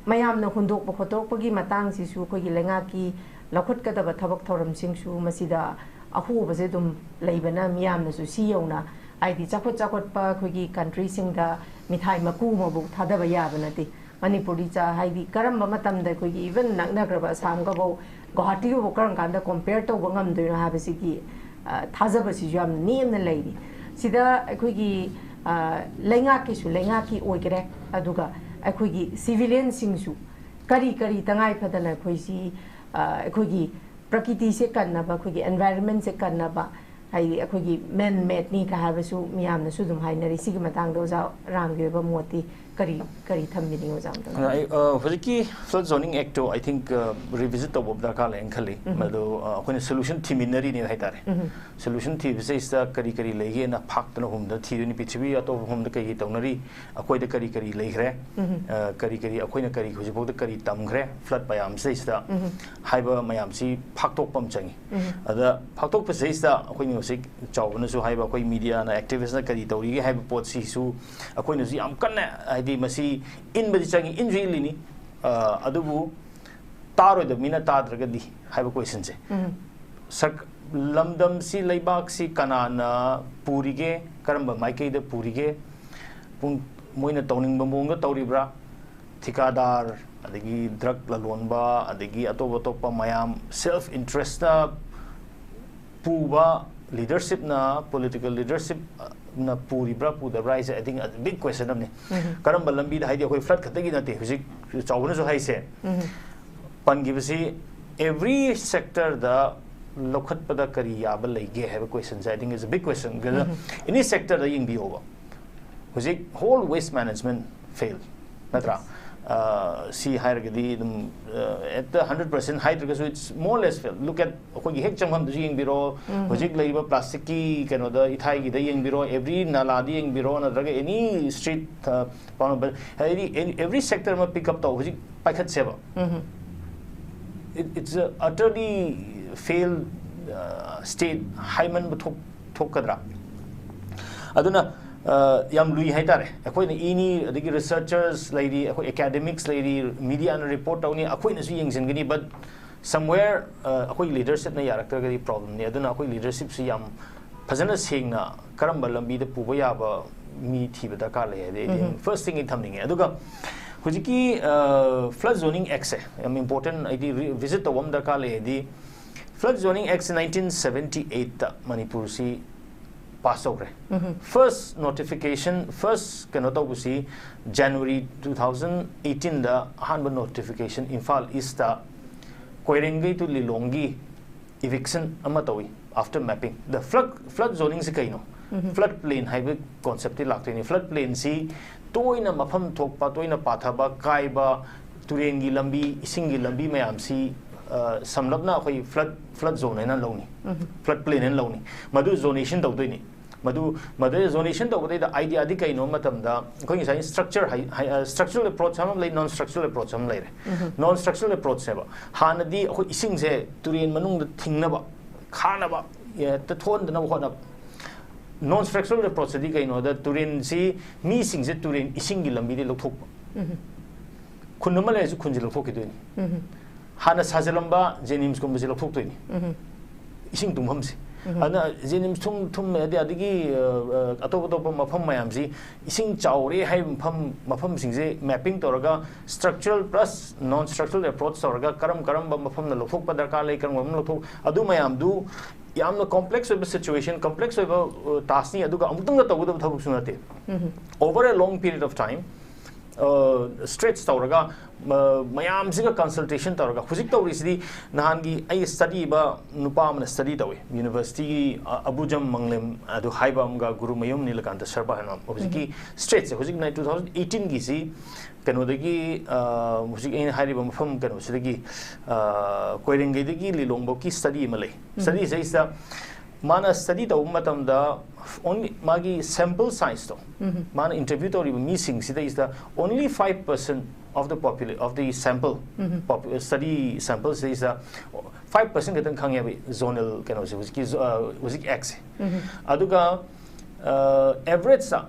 mayam na hundok ba khotok pagi matang si su koi gi lengak ki lakhut ka da thabak thoram sing su masida ahu ba je dum leibana miyam na su si yona aidi chakot pa koi gi country sing da mithai maku ma bu thadaba ya banati Manipuri cha haidi karamba matam da koi gi even naknagraba sam ga bo Guwahati go karang kanda compare to bangam do ha basi ki thaza basi jam name na leidi sida akoi gi lenga ki su lenga ki oigre aduga akoi gi civilian sing su kari tangai phadana khoi si akoi gi prakriti se kanna ba khoi gi environment se kanna ba hai akoi gi man made ni ka ha basu miyam na su dum hai na ri sig matang do za ram ge ba moti kari thamini o jam ta hojiki flood zoning act I think revisit the bobda kala enkhali mado akone solution thiminari ni haitare solution thi bise ista kari lege na phak na humda thiduni pichbi ato humda kai tawnari akoi da kari legre kari akoi na kari hoji bogda kari tamgre flood bayam se ista haiba mayam si phak tok pam changi ada phak tok bise ista akoi ni hosik chawna su haiba akoi media na activist na kari tawri ge haiba pot si su akoi na ji am kanna di masi in badi changi in really ni adubu taro da mina tadraga di haiba question se sak lamdam si laibak si kanana purige karamba maike da purige pung moina tawning bambonga tawribra thikadar adagi drug lalonba adagi atopa mayam self interest na puba leadership na political leadership na puri bra pu the rise I think a big question amne karam balambi da haidi koi flood khatagi na te hujik chawna so haise pan gibsi every sector the lokhat pada kari yaba lege have a question I think is a big question because any sector the ying be over hujik whole waste management failed natra see hierarchy at the 100% height so it's more or less failed look at koi hek chamham the ying biro hojik leiba plastic ki kano da ithai gi da ying biro every nala di ying biro na draga any street every sector ma pick up to hojik paikhat seba it's a utterly failed state haiman thok kadra aduna yam lui haitare akoi na ini adigi researchers lady akoi academics lady media and report awni akoi na su yengsin gani but somewhere akoi leadership na yarakta gari problem ne aduna akoi leadership si yam phajana sengna karamba lambi da puba yaba mi thiba da ka le de first thing in thamning aduga hujiki flood zoning act am important id visit the wam da ka le di flood zoning act 1978 Manipur si pass over. First notification, first kanotabusi January 2018 the hanba notification Infal East the Koirengi to Lilongi eviction amatawi after mapping. The flood zoning si kaino. Flood plain highway concept lakini flood plain si toina mafam thokpa toina pathaba kaiba turengi lambi isingi lambi mayam si samlapna khoi flood zone na lawni flood plain en lawni madu zonation tawdoi ni madu zonation tawdai da idea di kaino matam da khoi sai structural approach ham lay non structural approach ham lay non structural approach seba hanadi khoi ising se turen manung da thingna ba khana ba ya ta thon da na khona non structural approach di kaino da turen si mi sing se turen ising gi lambi de lokthok khunma le su khunjil lokthok ki doi hana sajalamba jenims ko mujil lokthok doi ni ising tumham si ana jenims thum de adigi atop mafam mayam si ising chaure hai mafam sing se mapping toraga structural plus non structural approach toraga karam ba mafam na lokthok pa darkar lei karam lokthok adu mayam du yamna complex situation, complex task ni aduga amutang da tawuda thabuk sunate over a long period of time stretch tawraga mayam siga consultation tawraga hujik tawri sidi nahangi ai study ba nupa man study tawe university abujam manglem adu haiba amga guru mayum nilakanta sharba hanam hujiki stretch hujik 2018 gi si kanodagi hujik ai hariba mafam kano sidagi koirengei dagi lilongbo ki study malai study saisa mana study taw matam da only magi sample size to mana interview to missing sida is the only 5% of the of the sample study samples is 5% katang khangya bi zonal kano hujik x aduga average sa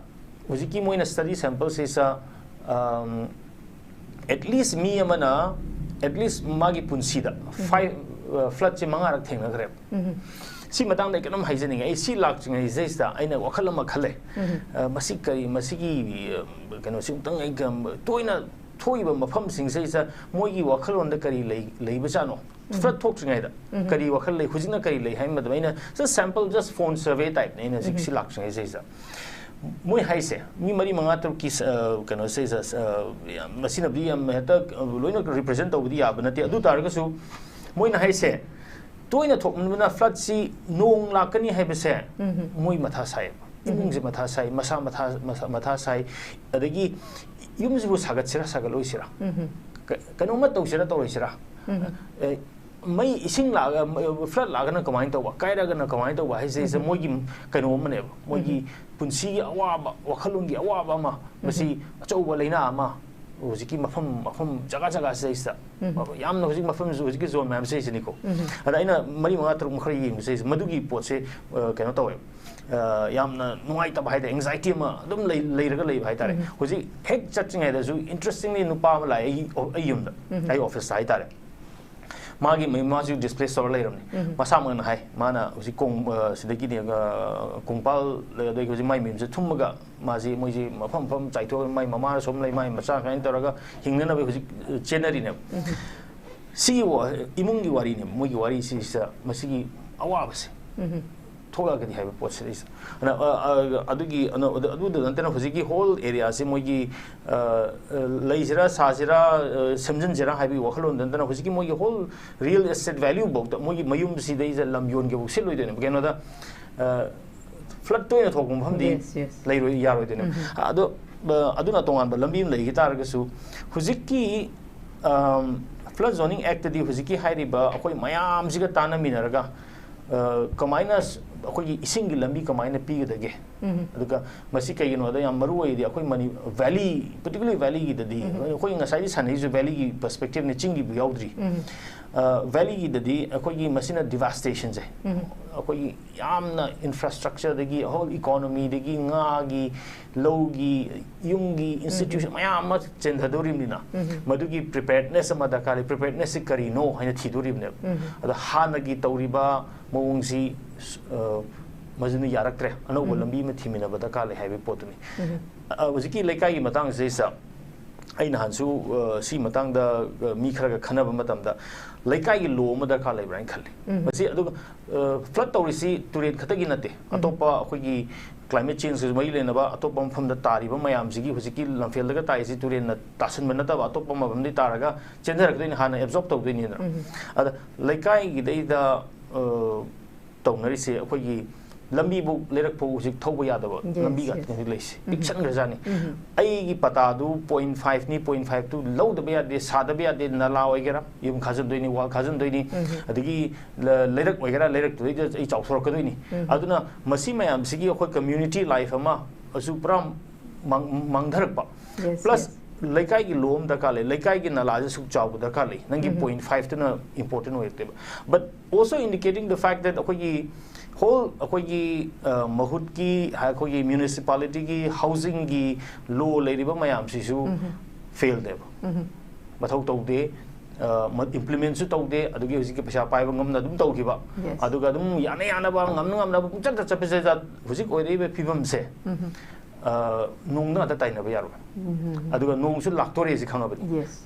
hujiki moina study samples is at least me amana at least magi punsida 5 flood che manga rak thengna grep si matang dai kanam haijening ai si lak chingai zeista aina wakhalama khale masikari masigi kano singtang ai gam toina thoiba mafam sing seisa moigi wakhalon da kari leiba chano flood thok chingai da kari wakhal lei hujina kari lei hai madaina just sample just phone survey type ne na si lak chingai zeisa moi haise mi mari manga to ki kano seisa masina bi am heta loina represent tawdi abana te adu targa su moi na haise toina thokna flood si nong lakani haibase moi matha sai imung je matha sai masa matha sai adagi yum ju sagat sira sagaloi sira kanu ma tawsira tawsira mai ising la flood la gana kamain tawa kaira gana kamain tawa haise se moi gi kanu mane moi gi punsi awaba wakhalungi awaba ma masi achauba leina ama hujiki mafam jaga seisa yamna hujik mafam hujiki zone map seisa niko ada ina mari manga tru mkhari yeng seisa madugi pot se kano tawe yamna nuai ta bhai da anxiety ma dum leiraga lei bhai tare huji hek chatching ai da su interestingly nupa ma lai ayum da ai office sai tare magi mai maji display store leiram ni masa man hai mana huji kong sidagi ni kongpal dai huji mai mim se thumga maji moji mafam chaitho mai mama som lei mai macha kain toraga hingna na huji chenari ne si wo imungi wari ne mogi wari si sa masigi awabase thoga gadi hai pot se is ana adugi adu da hujiki whole area se mogi leisira sajira samjan jira hai bi wakhalon dan hujiki mogi whole real estate value bok da mogi mayum si dei za lamyon ge bok se loi den geno da flood to ina thogum hamdi leiro yaro den adu aduna tongan ba lambi lei gitar ga su hujiki flood zoning act di hujiki hai ba akoi mayam jiga tana minaraga kamaina akhoi isingi lambi kamaina pigdage aduga masi kayino da yam maru ai di akhoi mani valley particularly valley gi dadi akhoi ngasai sanai ju valley gi perspective ne chingi bu yaudri valley gi dadi akhoi gi masina devastation je akhoi yamna infrastructure dagi whole economy dagi nga gi low gi yungi institution mayam ma chendhadorim nina madugi preparedness ma dakari preparedness kari no haina thidorim ne ada hanagi tauriba mawungsi mazuni yaraktre anoba lambi ma thimina bada kale haibe potuni hujiki lekai gi matang seisa ai na hansu si matang da mi khara ga khana ba matam da laikai gi lo ma da kha lai brain khali masi adu flood tawrisi turen khatagi nate atopa akhoi gi climate change mai le na ba atopa pham da tari ba mayam sigi husiki lamfel da tai si turen na tasan man ta ba atopa ma bam di taraga chenjar ga ni hana absorb taw de ni na ada laikai gi dei da tawnari se akhoi gi lambi bu lerak po husik thoba ya da ba lambi ga ni leisi picture ga jani ai gi pata du 0.5 ni 0.5 tu low da ba de sa da ba de na la oi gera yum khazan doi ni wal khazan doi ni adigi lerak oi gera lerak tu ai chaw sor ka doi ni aduna masi mayam sigi akhoi community life ama asu pram mangdharak pa plus laikai gi lom da ka le laikai gi nala ja suk chaw da ka le nangi 0.5 tu na important oi te but also indicating the fact that akhoi gi whole akhoi gi mahut ki akhoi gi municipality ki housing gi law leiriba mayam si su fail de mathau tau de implement su tau de adugi husik ki pesa pai ba ngam na dum tau ki ba aduga dum yana yana ba ngam na ba pung chat chat pesa ja husik oi de phibam se nong na ta tai na ba yaro aduga nong su laktori si khana ba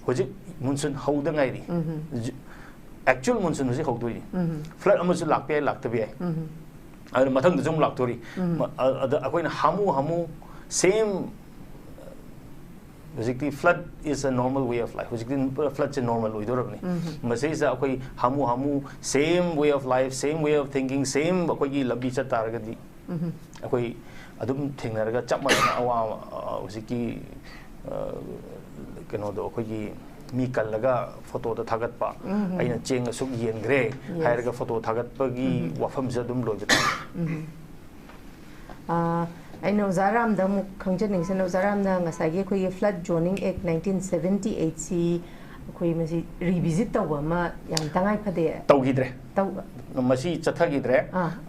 husik monsoon hauda ngai ri actual monsoon husik haudoi flood amu su lakpe laktabi ai ada mathang da jum laktori ada akoina hamu same basically flood is a normal way of life basically flood is a normal way dorabni masai sa akoi hamu same way of life same way of thinking same akoi gi labi cha taragadi akoi adum thengnaraga chapmana awa basically keno do akoi gi mi kallaga photo da thagat pa aina cheng asuk yen gre hairaga photo thagat pa gi wafam ja dum loi jata aino zaram da mu khangjaning se no zaram na ngasai ge khoi flood zoning act 1978 si khoi masi revisit tawa ma yang tangai phade tawgidre taw masi chathagidre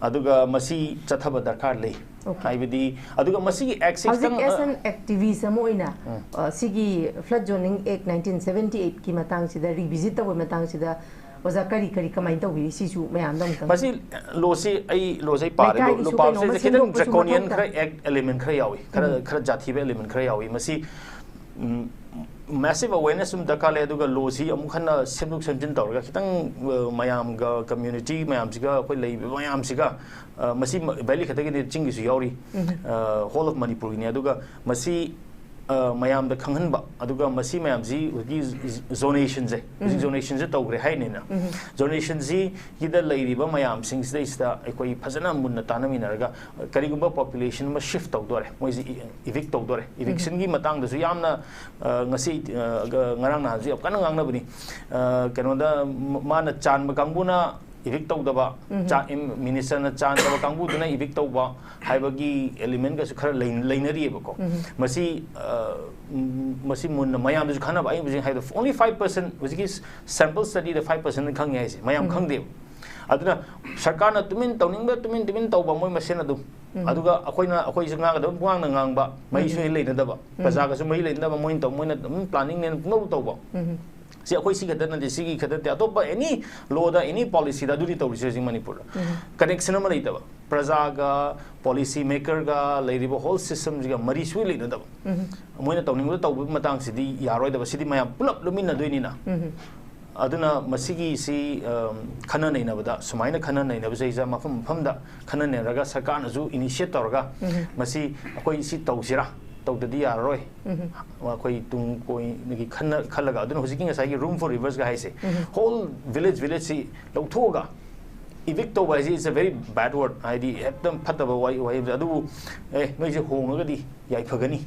aduga masi chathaba darkar lei haibidi aduga masi act system as an activism oina sigi flood zoning act 1978 ki matang sida revisit tawa matang sida oza kari kamai tawi si su mayam dam kan masi lo si ai lo sai pare lo pa se kidan draconian khara act element khara yawi khara jathi be element khara yawi masi massive awareness um dakale aduga lo si amukhana semluk semjin tawra kitang mayam ga community mayam siga koi lei mayam siga masi valley khatagi de chingi su yauri whole of Manipur ni aduga masi mayam da khanghan ba aduga masi mayam ji gi zonation je zonation je tawgre hai ne na zonation ji gida leiri ba mayam sing sida ista koi phajana munna tanami narga karigumba population ma shift tawdore moi ji evict tawdore eviction gi matang da su yamna ngasi ngarang na ji apkan ngang na bani keno da mana chan ma kangbuna evict tawdaba cha minister na chan da kangbu duna evict tawba haibagi element ga su khara leinari ba ko masi mun mayam da su khana ba ai bujing hai only 5% which is sample study the 5% khang yai se mayam khang de aduna sarkar na tumin tumin tawba moi masen adu aduga akoi su ngang da buang na ngang ba mai su leina da ba paja ga su mai leina ba moi taw moi na planning ne no tawba si akoi si kada na de si kada te atopa any law da any policy da duri taw research in Manipur connection ma leita ba praja ga policy maker ga leiribo whole system ga mari sui leina da moina tawning da taw matang si di yaroi da si di maya pulap lumina doini na aduna masigi si khana nei na bada sumaina khana nei na bajai ja mafam da khana ne raga sarkar na ju initiate torga masi akoi si tawsira tawdadi yaroi akoi tung koi ngi khalaga aduna hojiki ngai sai room for rivers ga haise whole village si lawthoga evict to bai is a very bad word id ekdam phataba wai adu mai je honga di yai phagani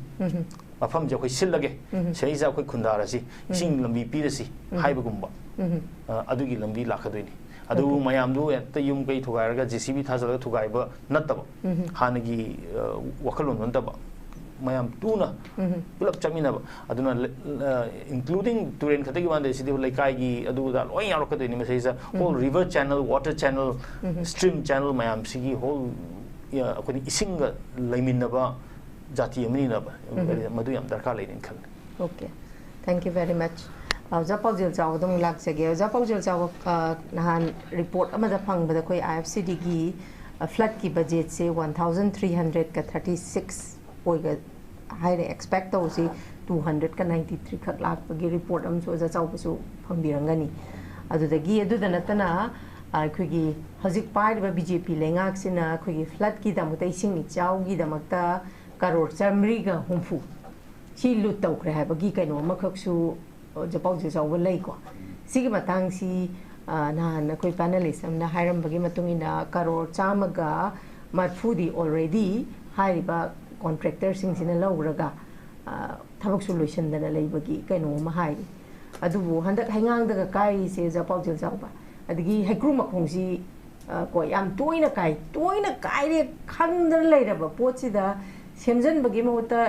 mafam je khoi sillage sei ja khoi khundara si sing lambi pi rasi haiba gumba adugi lambi lakhadoini adu mayam du ta yum kai thugairaga jcb thajala thugaiba nattaba hanagi wakalon nantaba mayam tuna pulap chamina aduna including turen khatagi wande sidi laikai gi adu da loi yarok kadini mesai sa whole river channel water channel stream channel mayam sigi whole akoni isinga laiminna ba jati amini na ba madu yam darkar lein khal okay thank you very much PAOJEL chaw dum lak sege PAOJEL chaw nahan report amada phang bada koi IFCD gi flood ki budget se 1336 oiga high expect to see 293 khak lakpagi report amso ja chawbasu phangbirangani adudagi aduda natana akhigi hojik pairiba BJP lengak sina akhigi flood ki damuta ising ichau gi damakta karor chamri ga humfu chi lut tawkre habagi kaino makhaksu japau je chawba lei ko sigi matang si na koi panelist amna hairam bagi matungina karor chamaga marfudi already hairiba contractor sing sina lawraga thabak solution dana leibagi kaino ma hairi adubu handak hangang daga kai se japau je chawba adigi haikru makhongsi ko yam toina kai re khangdana leiraba pochida semjan bagi mota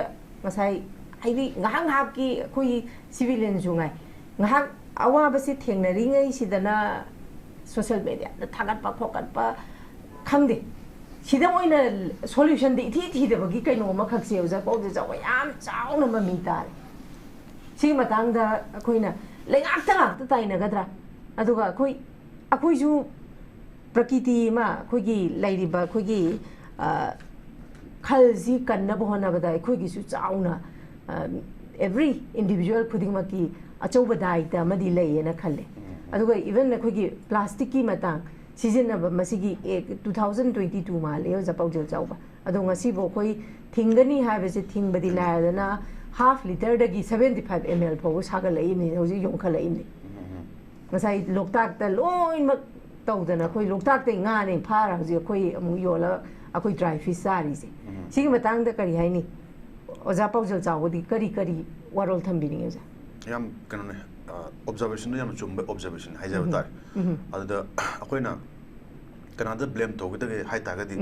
masai haidi ngahang hapki koi civilian jungai ngahak awabasi thengnari ngai sidana social media da thagat pa khokat pa khangde sidam oina solution de thi de bagi kaino ma khakse uja pawje jawa yam chauna ma mi tar si matang da koina lengak ta taina gadra aduga akoi ju prakiti ma khogi lairiba khogi khalji kanna bohna bada khogi su chauna every individual putting maki achauba daita madi leena khalle aduga even khogi plastic ki matang season ba masigi 2022 ma leo japaujel chauba adu ngasi bo khoi thingani habese thingbadi laadana half liter dagi 75 ml pho saga leini hoji yong khala ini ngasai loktak ta loin mak tawdana khoi loktak te nga ne phara hoji khoi amu yola akoi dry fish sari se sigi matang da kari haini oja paujel chawdi kari warol thambini nge yam kanone observation yam chumba observation haija tar ada akoina kanada blame to gade hai ta gadi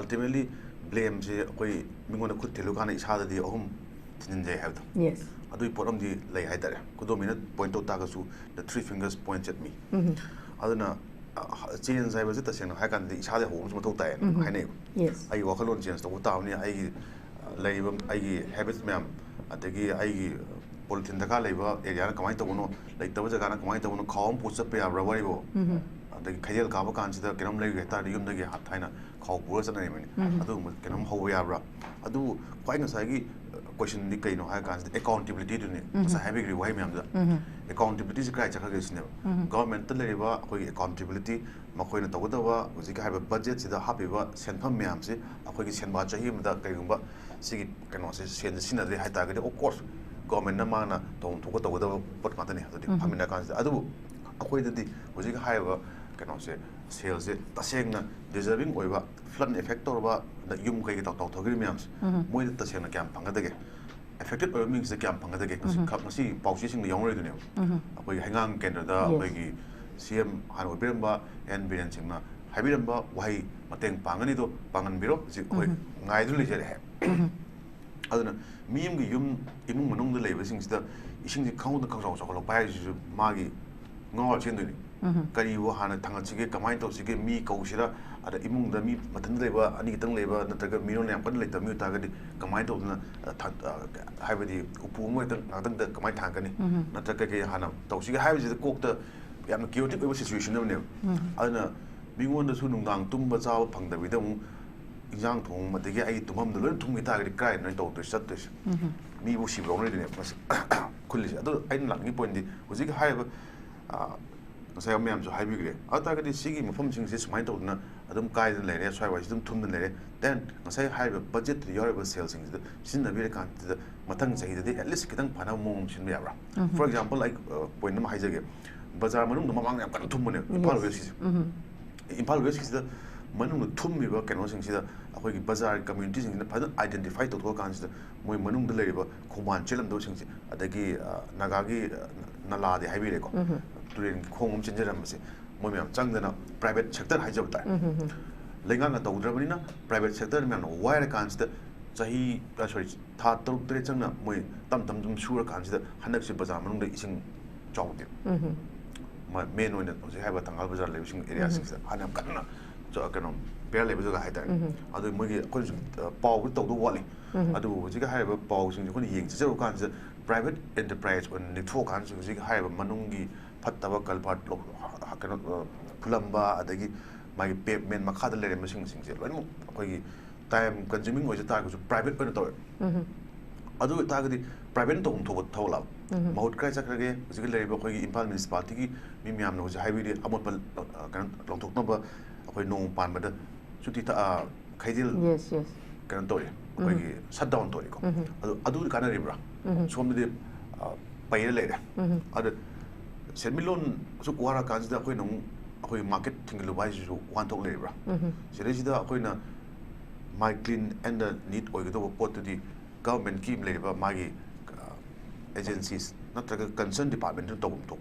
ultimately blame je koi mingona khut thelu kana isada di ahum tinin je have yes adu poram di lei hai tare kudomina point to ta ga su the three fingers points at me aduna change sai baje ta sena hai kan di isada ho mu to ta hai nei yes ai wakalon change to ta ni ai lei ai habits ma'am adagi ai politin da ka leiba area na kamai tawno lai taw jaga na kamai tawno khawm pucha pe abra wari bo adagi khayel ka ba kan sida kenam lai ta yum da ge hat thaina khaw pura sana ni mani adu kenam haw ya abra adu kwai nga sai gi question ni kai no ha kan accountability du ni sa ha bi wai myam da accountability ji kai chaka ge sine government ta leiba khoi accountability ma khoi na taw da wa uji ka ha budget sida ha bi ba senpham myam se akhoi gi senba chahi ma da kai gumba sigi kano se sen sina de ha ta ge of course government na mana tong thuka tawda pot ma tani adu phamina kan adu akhoi dadi hojik haiba kano se sales se tasengna deserving oiba flood effect or ba da yum kai ta ta thogri myams moi da tasengna kyam pangada ge affected or means the kyam pangada ge khap masi pausi sing yong re du ne akhoi hangang kendra da akhoi gi CM han obiram ba and biren singna habiram ba wai mateng pangani do pangan biro ji khoi ngai du le jere aduna miyam gi yum imung manung da leiba sing sida ising ji khau da khau chok lo pai ji magi ngol chen du ni kari wo hana thang chi ge kamai to chi ge mi kau sira ada imung da mi mathan leiba ani tang leiba nataga mi no ne pan le ta mi ta ga di kamai to na haibadi upu mo ta ngadang da kamai thang ka ni nataga ge hana to chi ge haiba ji kok ta yam chaotic oiba situation ne aduna mingon da su nungdang tumba chaw phang da bi da exam thong ma de ge ai tumam da lon thum ita ga kai no to sat to mi bu si blong ne mas khulli adu ai lang ni point di hoji ga hai ba sai am so hai bi gre ata ga di sigi mafam sing se smai to na adum kai da le re swai wa dum thum da le re then sai hai ba budget your sales sing da sin na bi kan da matang sai da at least kitang phana mom sin ya ra for example like point ma hai jage bazar manung da mamang yam kan thum ne impal west da manung thum mi ba kan sing sida akhoi gi bazar community sing na phadan identify to kan sida moi manung da le ba khoman chelam do sing si adagi naga gi nala de hai bi re ko turin khongum chenjeram se moi myam changdana private sector hai jab ta lenga na tawdra na private sector myam no wire kan sida chahi sorry tha taruk tre changna moi tam dum sura kan sida hanak se bazar manung da ising chawde ma main oina to hai ba tangal bazar le sing area sing sida hanam kanna so kano bear level ga haida adu mogi ko paw to do wali adu ji ga haiba paw sing ko yeng je ro kan private enterprise on network kan ji ga haiba manungi phattaba kalpat lo kano pulamba adagi mai payment makha da le sing je lo ko gi time consuming oi ta ko private on to adu tagdi private tong thob thola mahut krai chakrage jigi leriba khoi impal municipality gi mi myam no highway amot pal kan longthok na ba khoi nong pan ba da chuti ta khaidil yes kan tori khoi gi shut down tori ko adu kana ribra somde pai le de adu sermilon su kwara kan da khoi nong khoi market thinglu bai ju wan thok le bra sire da khoi na my clean and the neat oil to pot to the government kim le ba magi agencies natraga concerned department to to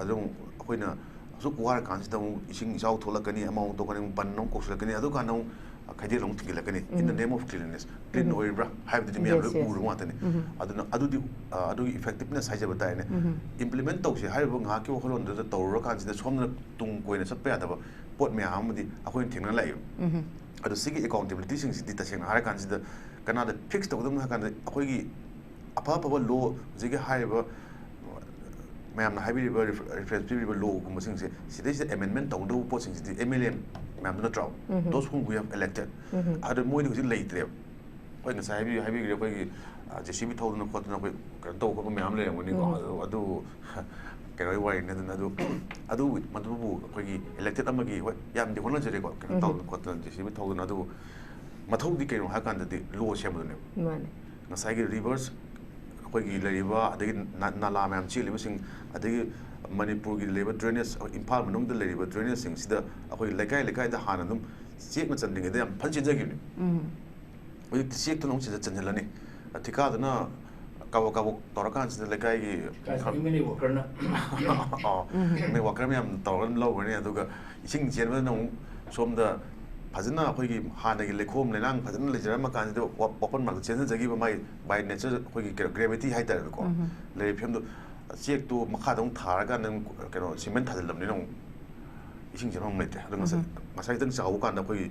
adum akoina su kuar kan da ising isau thola kani amount to kan ban nong ko sula kani adu kan nong khadi long tigila kani in the name of cleanliness clean oil bra have the me uru ma tani aduna adu effectiveness haja bata ne implement to se har nga ki holon da to ro kan da somna tung koina sap ya da pot me amudi akoin thingna lai adu sigi accountability sing sidi taseng har kan sida kana da fix to dum kan akoi gi apa apa law jigi hai ba mayam na habi reference law kum sing se sida is amendment to do po sing sidi MLM mayam na draw those whom we have elected adu moi ni lai tre koi na sai habi gi koi gi JCB thod na khot na koi kan to ko mayam le ngoni ko adu kaya wai na adu madu koi gi elected amagi hoi yam di hono jere ko kan to ko to JCB thod na adu mathau di keno ha kan di law sem ne mane na sai gi reverse koi gi leriba adagi nala mam chi liba sing adagi Manipur gi leba drainage impal manung da leriba drainage sing sida akoi lekai da hana dum chek na chanding da yam phanchi jagi ne oi chek to nong chi chandela ne thika da na kawo torakan sida lekai gi mini worker na me worker me am toran lo ne aduga ising chen ba nong som da fazina khoi gi hana gi lekhom le nang fazina le jara ma kan de open mark chen jagi ba mai by nature khoi gi gravity hai tar ko le phem do chek tu makha dong thara ga nang kero cement thadel lam ne nong ising chen hong mete adu masai tang chaw kan da khoi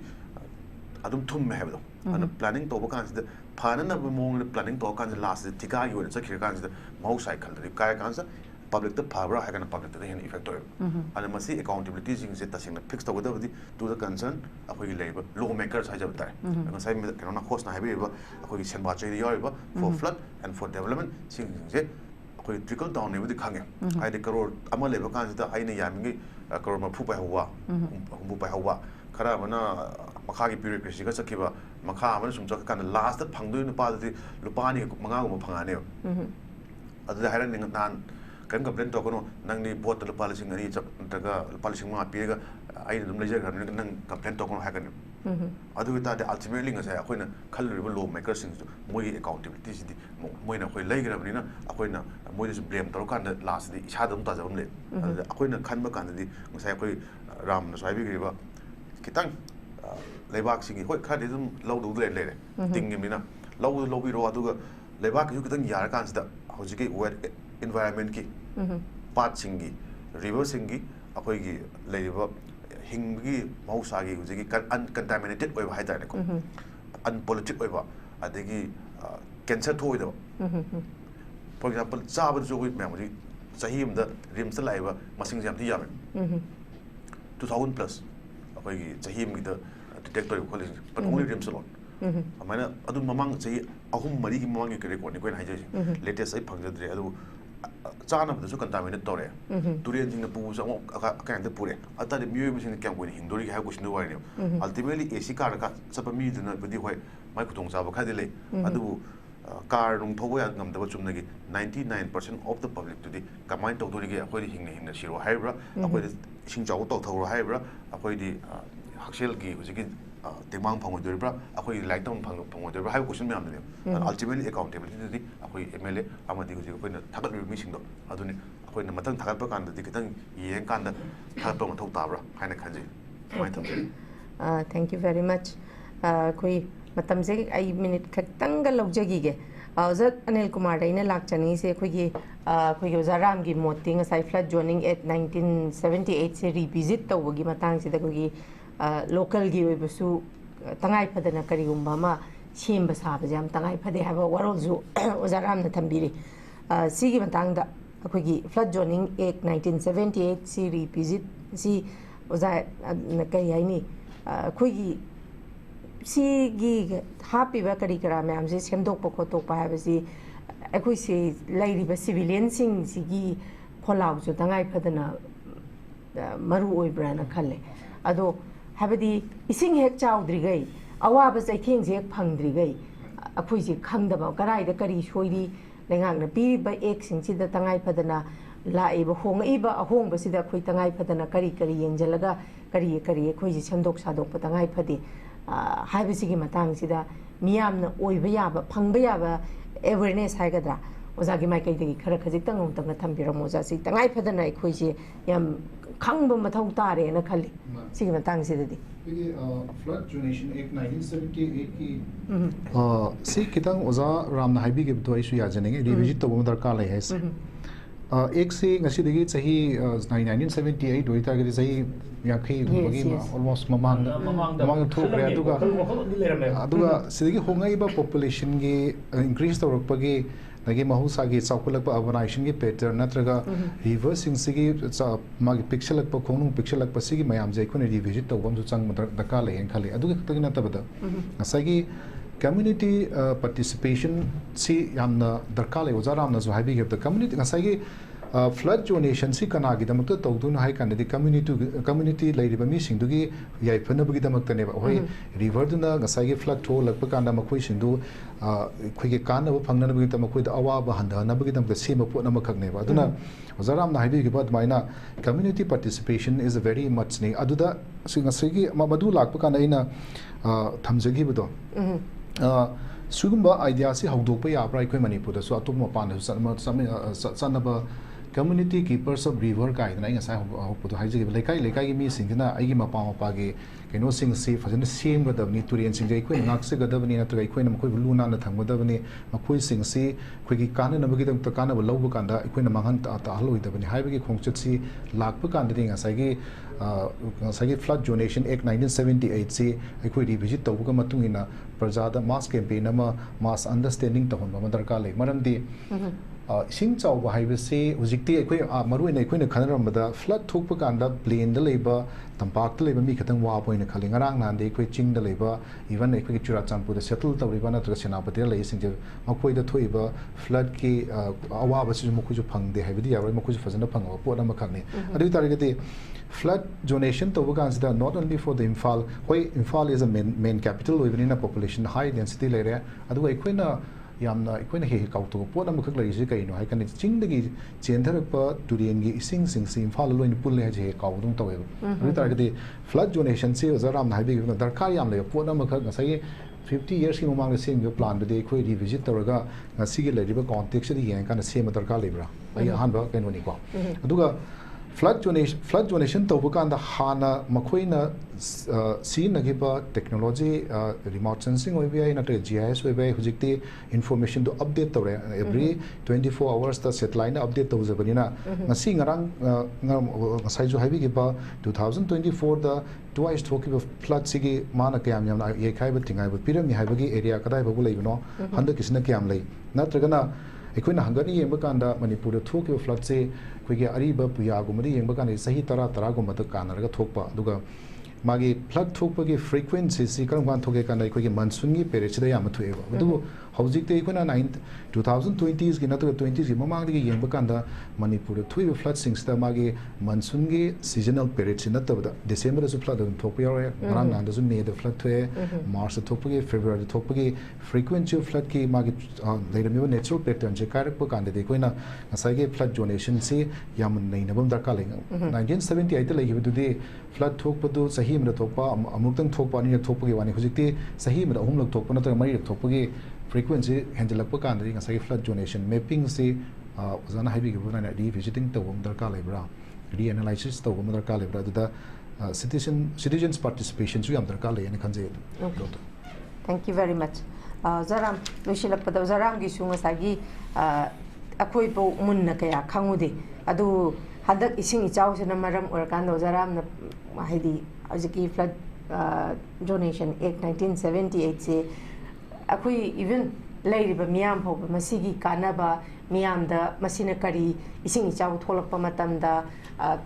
adum thum me ha do ana planning to ba kan de phana na ba mong planning to kan last tika gi wona chakir kan de mau cycle de kai kan sa public the power ha kana public the effect to ana masi accountability sing se ta sing fix to da to the concern akoi labor lawmakers ha jab ta na sai me kana na host na ha be ba akoi sen ba chai yo ba for flood and for development sing se akoi trickle down ne bi khang ai de crore ama le ba kan da ai ne ya mi crore ma phu pa huwa bu pa huwa khara mana makha gi bureaucracy ga sakhiba makha amana sum chak kan last da phangdu nu pa da lupa ni manga go phanga ne adu da haran ning nan kan complain to kono nang ni bot la policing ani chak daga policing ma pi ga ai dum lejer ga nang complain to kono ha kan adu ta de ultimately nga sai akoina khal ri law makers sing moi accountability si moi na khoi lai gra bani na akoina moi de blame to kan da last di isa dum ta jam le akoina khan ba kan di nga sai akoi ram na sai bi ri ba kitang leibak sing hoi kha de dum law du le le ting ni na law bi ro adu ga leibak ju kitang yar kan da hoji ke wet environment ki part singi river singi akoi gi leiba hingi mausa gi hoji ki uncontaminated oi hai ta ne ko unpolitic oi ba adegi cancer thoi da for example chaba jo wi memory sahim da rim sa lai ba masing jam thi yam 2000 plus akoi gi sahim gi da detector ko le but only rim salon amana adu mamang sahi ahum mari gi mamang gi record ni ko hai je latest ai phang jadre adu chana ba su contaminate tore durian jing na pu sa ka da pure ata de myu machine kyang ko ni hindori ha ko shinu wa ni ultimately ac car ka sapa mi de na bidi hoi mai ku tong sa ba kha de le adu car rung thobo ya ngam da ba chum na gi 99% of the public to the combine to dori gi akoi di hing na shiro haibra akoi di sing jaw to thoro haibra akoi di haksel gi hujigi temang phang dori bra akoi like down phang dori bra hai question me am ne ultimately accountability di akoi MLA amadi hujigi akoi na thagat mi sing do aduni akoi na matang thagat ba kan da kitang yeng kan da thagat ba mathau ta bra haina khanji mai tham thank you very much koi matam se ai minute khaktang ga lojagi ge Azat Anilkumar ina lakchani se khoi gi zaram gi moting sai flood zoning at 1978 se revisit tawgi matang se da khoi local gi oibasu tangai phadana karigumba ma semba saba jam tangai phade haba warolju ozaram na thambiri sigi matang da khoi gi flood zoning act 1978 se revisit si oza na kai yaini khoi gi सिगी हापीबा करी करा ma'am से सेमदोकपा खोतोकपा हाबसी अखोई से लाइरिबा civilian सिंग सिगी खोलाउजो तंगाई फदना मरु ओइब्राना खले अदो हाबदी इसिंग हेक चाउद्रिगै अवाबा चैखेंग से हेक फंगद्रिगै अखोई से खंगदबा कराइदा करी सोइरी लेंगांगना पीरिबा एक सिंगसिदा तंगाई फदना लाइबा होंगइबा अहोंगबसिदा अखोई तंगाई फदना करी करी येंजलगा करी करी अखोई से सेमदोक सादोकपा तंगाई फदे हाइबसिगी मतांगसिदा मियामना ओइबा याबा फंगबा याबा awareness हाइगद्रा ओजागी माइकैदगी खरा खजितंग उतंग थंबिरम ओजासी तंगाई फदना अखोइसे याम खंगब मथौ तारेना खली सिगी मतांगसिददी फ्लड जोनेशन एक्ट 1978 की सी खितंग ओजा रामना हाइबीगे बतो आइसु याजनेगे रिविजिट तबो दरकार लय है एक से ngasi चाही 1978 होई तागदि चाही याखै गुबगी ऑलमोस्ट ममांग थोकरे अदुगा सिदगी होंगाइबा पॉपुलेशन गे इंक्रीज तौरपगे लगे महौसागी चाउखलप अर्बनाइजेशन के पैटर्न नत्रगा रिवर्सिंग सिगी मागी पिक्सलप खोनु पिक्सलप सिगी मयाम जे कोने रिविजिट तौबम जो चंग दरकार लय खले अदुगा खतगी नतबदा ngसागी community participation si yamna darkar le oza ramna zo haibi gebda community ngasai gi flood donation si kana gi damak to tawdun hai kan di community leiriba mi sing du gi yai phana bu gi damak tane ba hoi river du na ngasai gi flood tho lakpa kan da makoi sing du khoi gi kan na phangna bu gi ta makoi da awa ba handa na bu gi damak da sema po na makak ne ba aduna oza ramna haibi gi ba maina community participation is a very much ne aduda si ngasai gi madu lakpa kan ina thamjagi bu do सुगुम्बा idea से हौदोकपा याब्रा अखोय मणिपुर सो अतोप मपान सनबा community keepers of river काइदना ngसाय हौपदो हाइजे लेकाई लेकाई मी सिंगना आइगी मपा मपागे केनो सिंग से फजन सेमगदबनी तुरियन सिंग अखोय नाक्से गदबनी नत्र अखोय मखोय लुना न थंगदबनी मखोय सिंग से अखोयगी काननबगी दम त कानब लौब कांदा अखोय मांगन ता हलोइदबनी हाइबगी खोंगचत सी लाखप कांदि ngसायगी ngसायगी फ्लड जोनेशन एक्ट 1978 से अखोय रिविजिट तौबगा मतुंगिना प्रजादा मास कैंपेन अमा मास अंडरस्टैंडिंग तहनबा दरकार ले मरमदी इसिंग चाउबा हाइबसे हुजिकती अखोय मरुइना अखोयना खनरमदा फ्लड थोकप कांदा प्लेन द लेबा तंपाक लेबा मी खतंग वा पोइन खले ngarang nan de अखोय Ching the लेबा इवन अखोय चुराचांदपुर द सेटल तौरिबा नत्र सेनापति ले सिंग जे मखोय द थोइबा फ्लड की अवाबा सु मखोय जो फंगदे हाइबदी याबा मखोय जो फजना फंगबा पोट अमा खगने अदु तारगते flood donation to Uganda not only for the Imphal is a main capital within a population high density area adu equina yamna equina he kautu pot am khak lai je kai no hai kan ching dagi chendarpa turian gi ising sing sim Imphal lo in pul le je kaudung tawe ru targete flood donation se zaram na bi darkar yam le pot am khak ngasai 50 years ki mamang sem yo plan de khoi revisit tawraga ngasi gi le riba context di yang kan sem darkar lebra ai han ba kan ni ko aduga flood donation to bukanda hana makoina see nagiba technology remote sensing oibai na GIS oibai hujikti information to update tawre every 24 hours the satellite update to zabanina ngasi ngarang ngasai jo haibi giba 2024 the twice talking of flood sigi mana kyam yam ye khaiba tingai ba pirami haibagi area kadai babu leibno handa kisna kyam lei natragana अखोना हंगनी येंब कांदा Manipur थोकिबा flood से अखोगे अरीबा पुयागुमदी येंब कांदा सही 10 गुमद कानरगा थोकपा दुगा मागी flood थोकपगी frequency सी करम कान थोगे कांदा अखोगे monsoon गी Perez दा याम थोएबा अदु हौजिक ते अखोना 2020s गी नत्र 20s गी ममांग दी येंब कांदा मणिपुर थोइबा फ्लड सिंग्स दा मागी मानसून गी सीजनल पेरेज नतबदा डिसेंबर सु फ्लड थोप यारे रांग नांद सु मे द फ्लड थोए मार्च थोपगी फेब्रुअरी थोपगी फ्रीक्वेंसी फ्लड की मागी लेरमिबा नेचुरल पैटर्न जे कारक कांदा दे कोइना ngसाइगे फ्लड जोनेशन से याम नैनबम दरकार लेंग 1978 लेगिबदुदि फ्लड थोकपदु सही में थोकपा अमुक्तंग थोकपा नि थोकपगी वानी हुजिकति सही में अहुम लग थोकपा नतर मरि थोकपगी फ्रीक्वेंसी हैंडलप कांदि ngसाइगे फ्लड जोनेशन मैपिंग से जना हाइबी गे बुना री विजिटिंग तवम दरकार लेब्रा री एनालाइसिस तवम दरकार लेब्रा दुदा citizens participation सु याम दरकार लेने खंजे थैंक यू वेरी मच जराम लोइसिलपद जराम गी सु ngसागी अखोई पो मुन्न कया खंगुदे अदु हदक इसिंग इचाउसना मरम ओरकान जराम न हाइदी अजकी फ्लड डोनेशन एक्ट 1978 से अखोई इवन ꯂꯩꯔꯤꯕ ꯃꯤꯌꯥꯝ ꯐꯥꯎꯕ ꯃꯁꯤꯒꯤ ꯀꯥꯟꯅꯕ ꯃꯤꯌꯥꯝꯗ ꯃꯁꯤꯅ ꯀꯔꯤ ꯏꯁꯤꯡ ꯏꯆꯥꯎ ꯊꯣꯛꯂꯛꯄ ꯃꯇꯝꯗ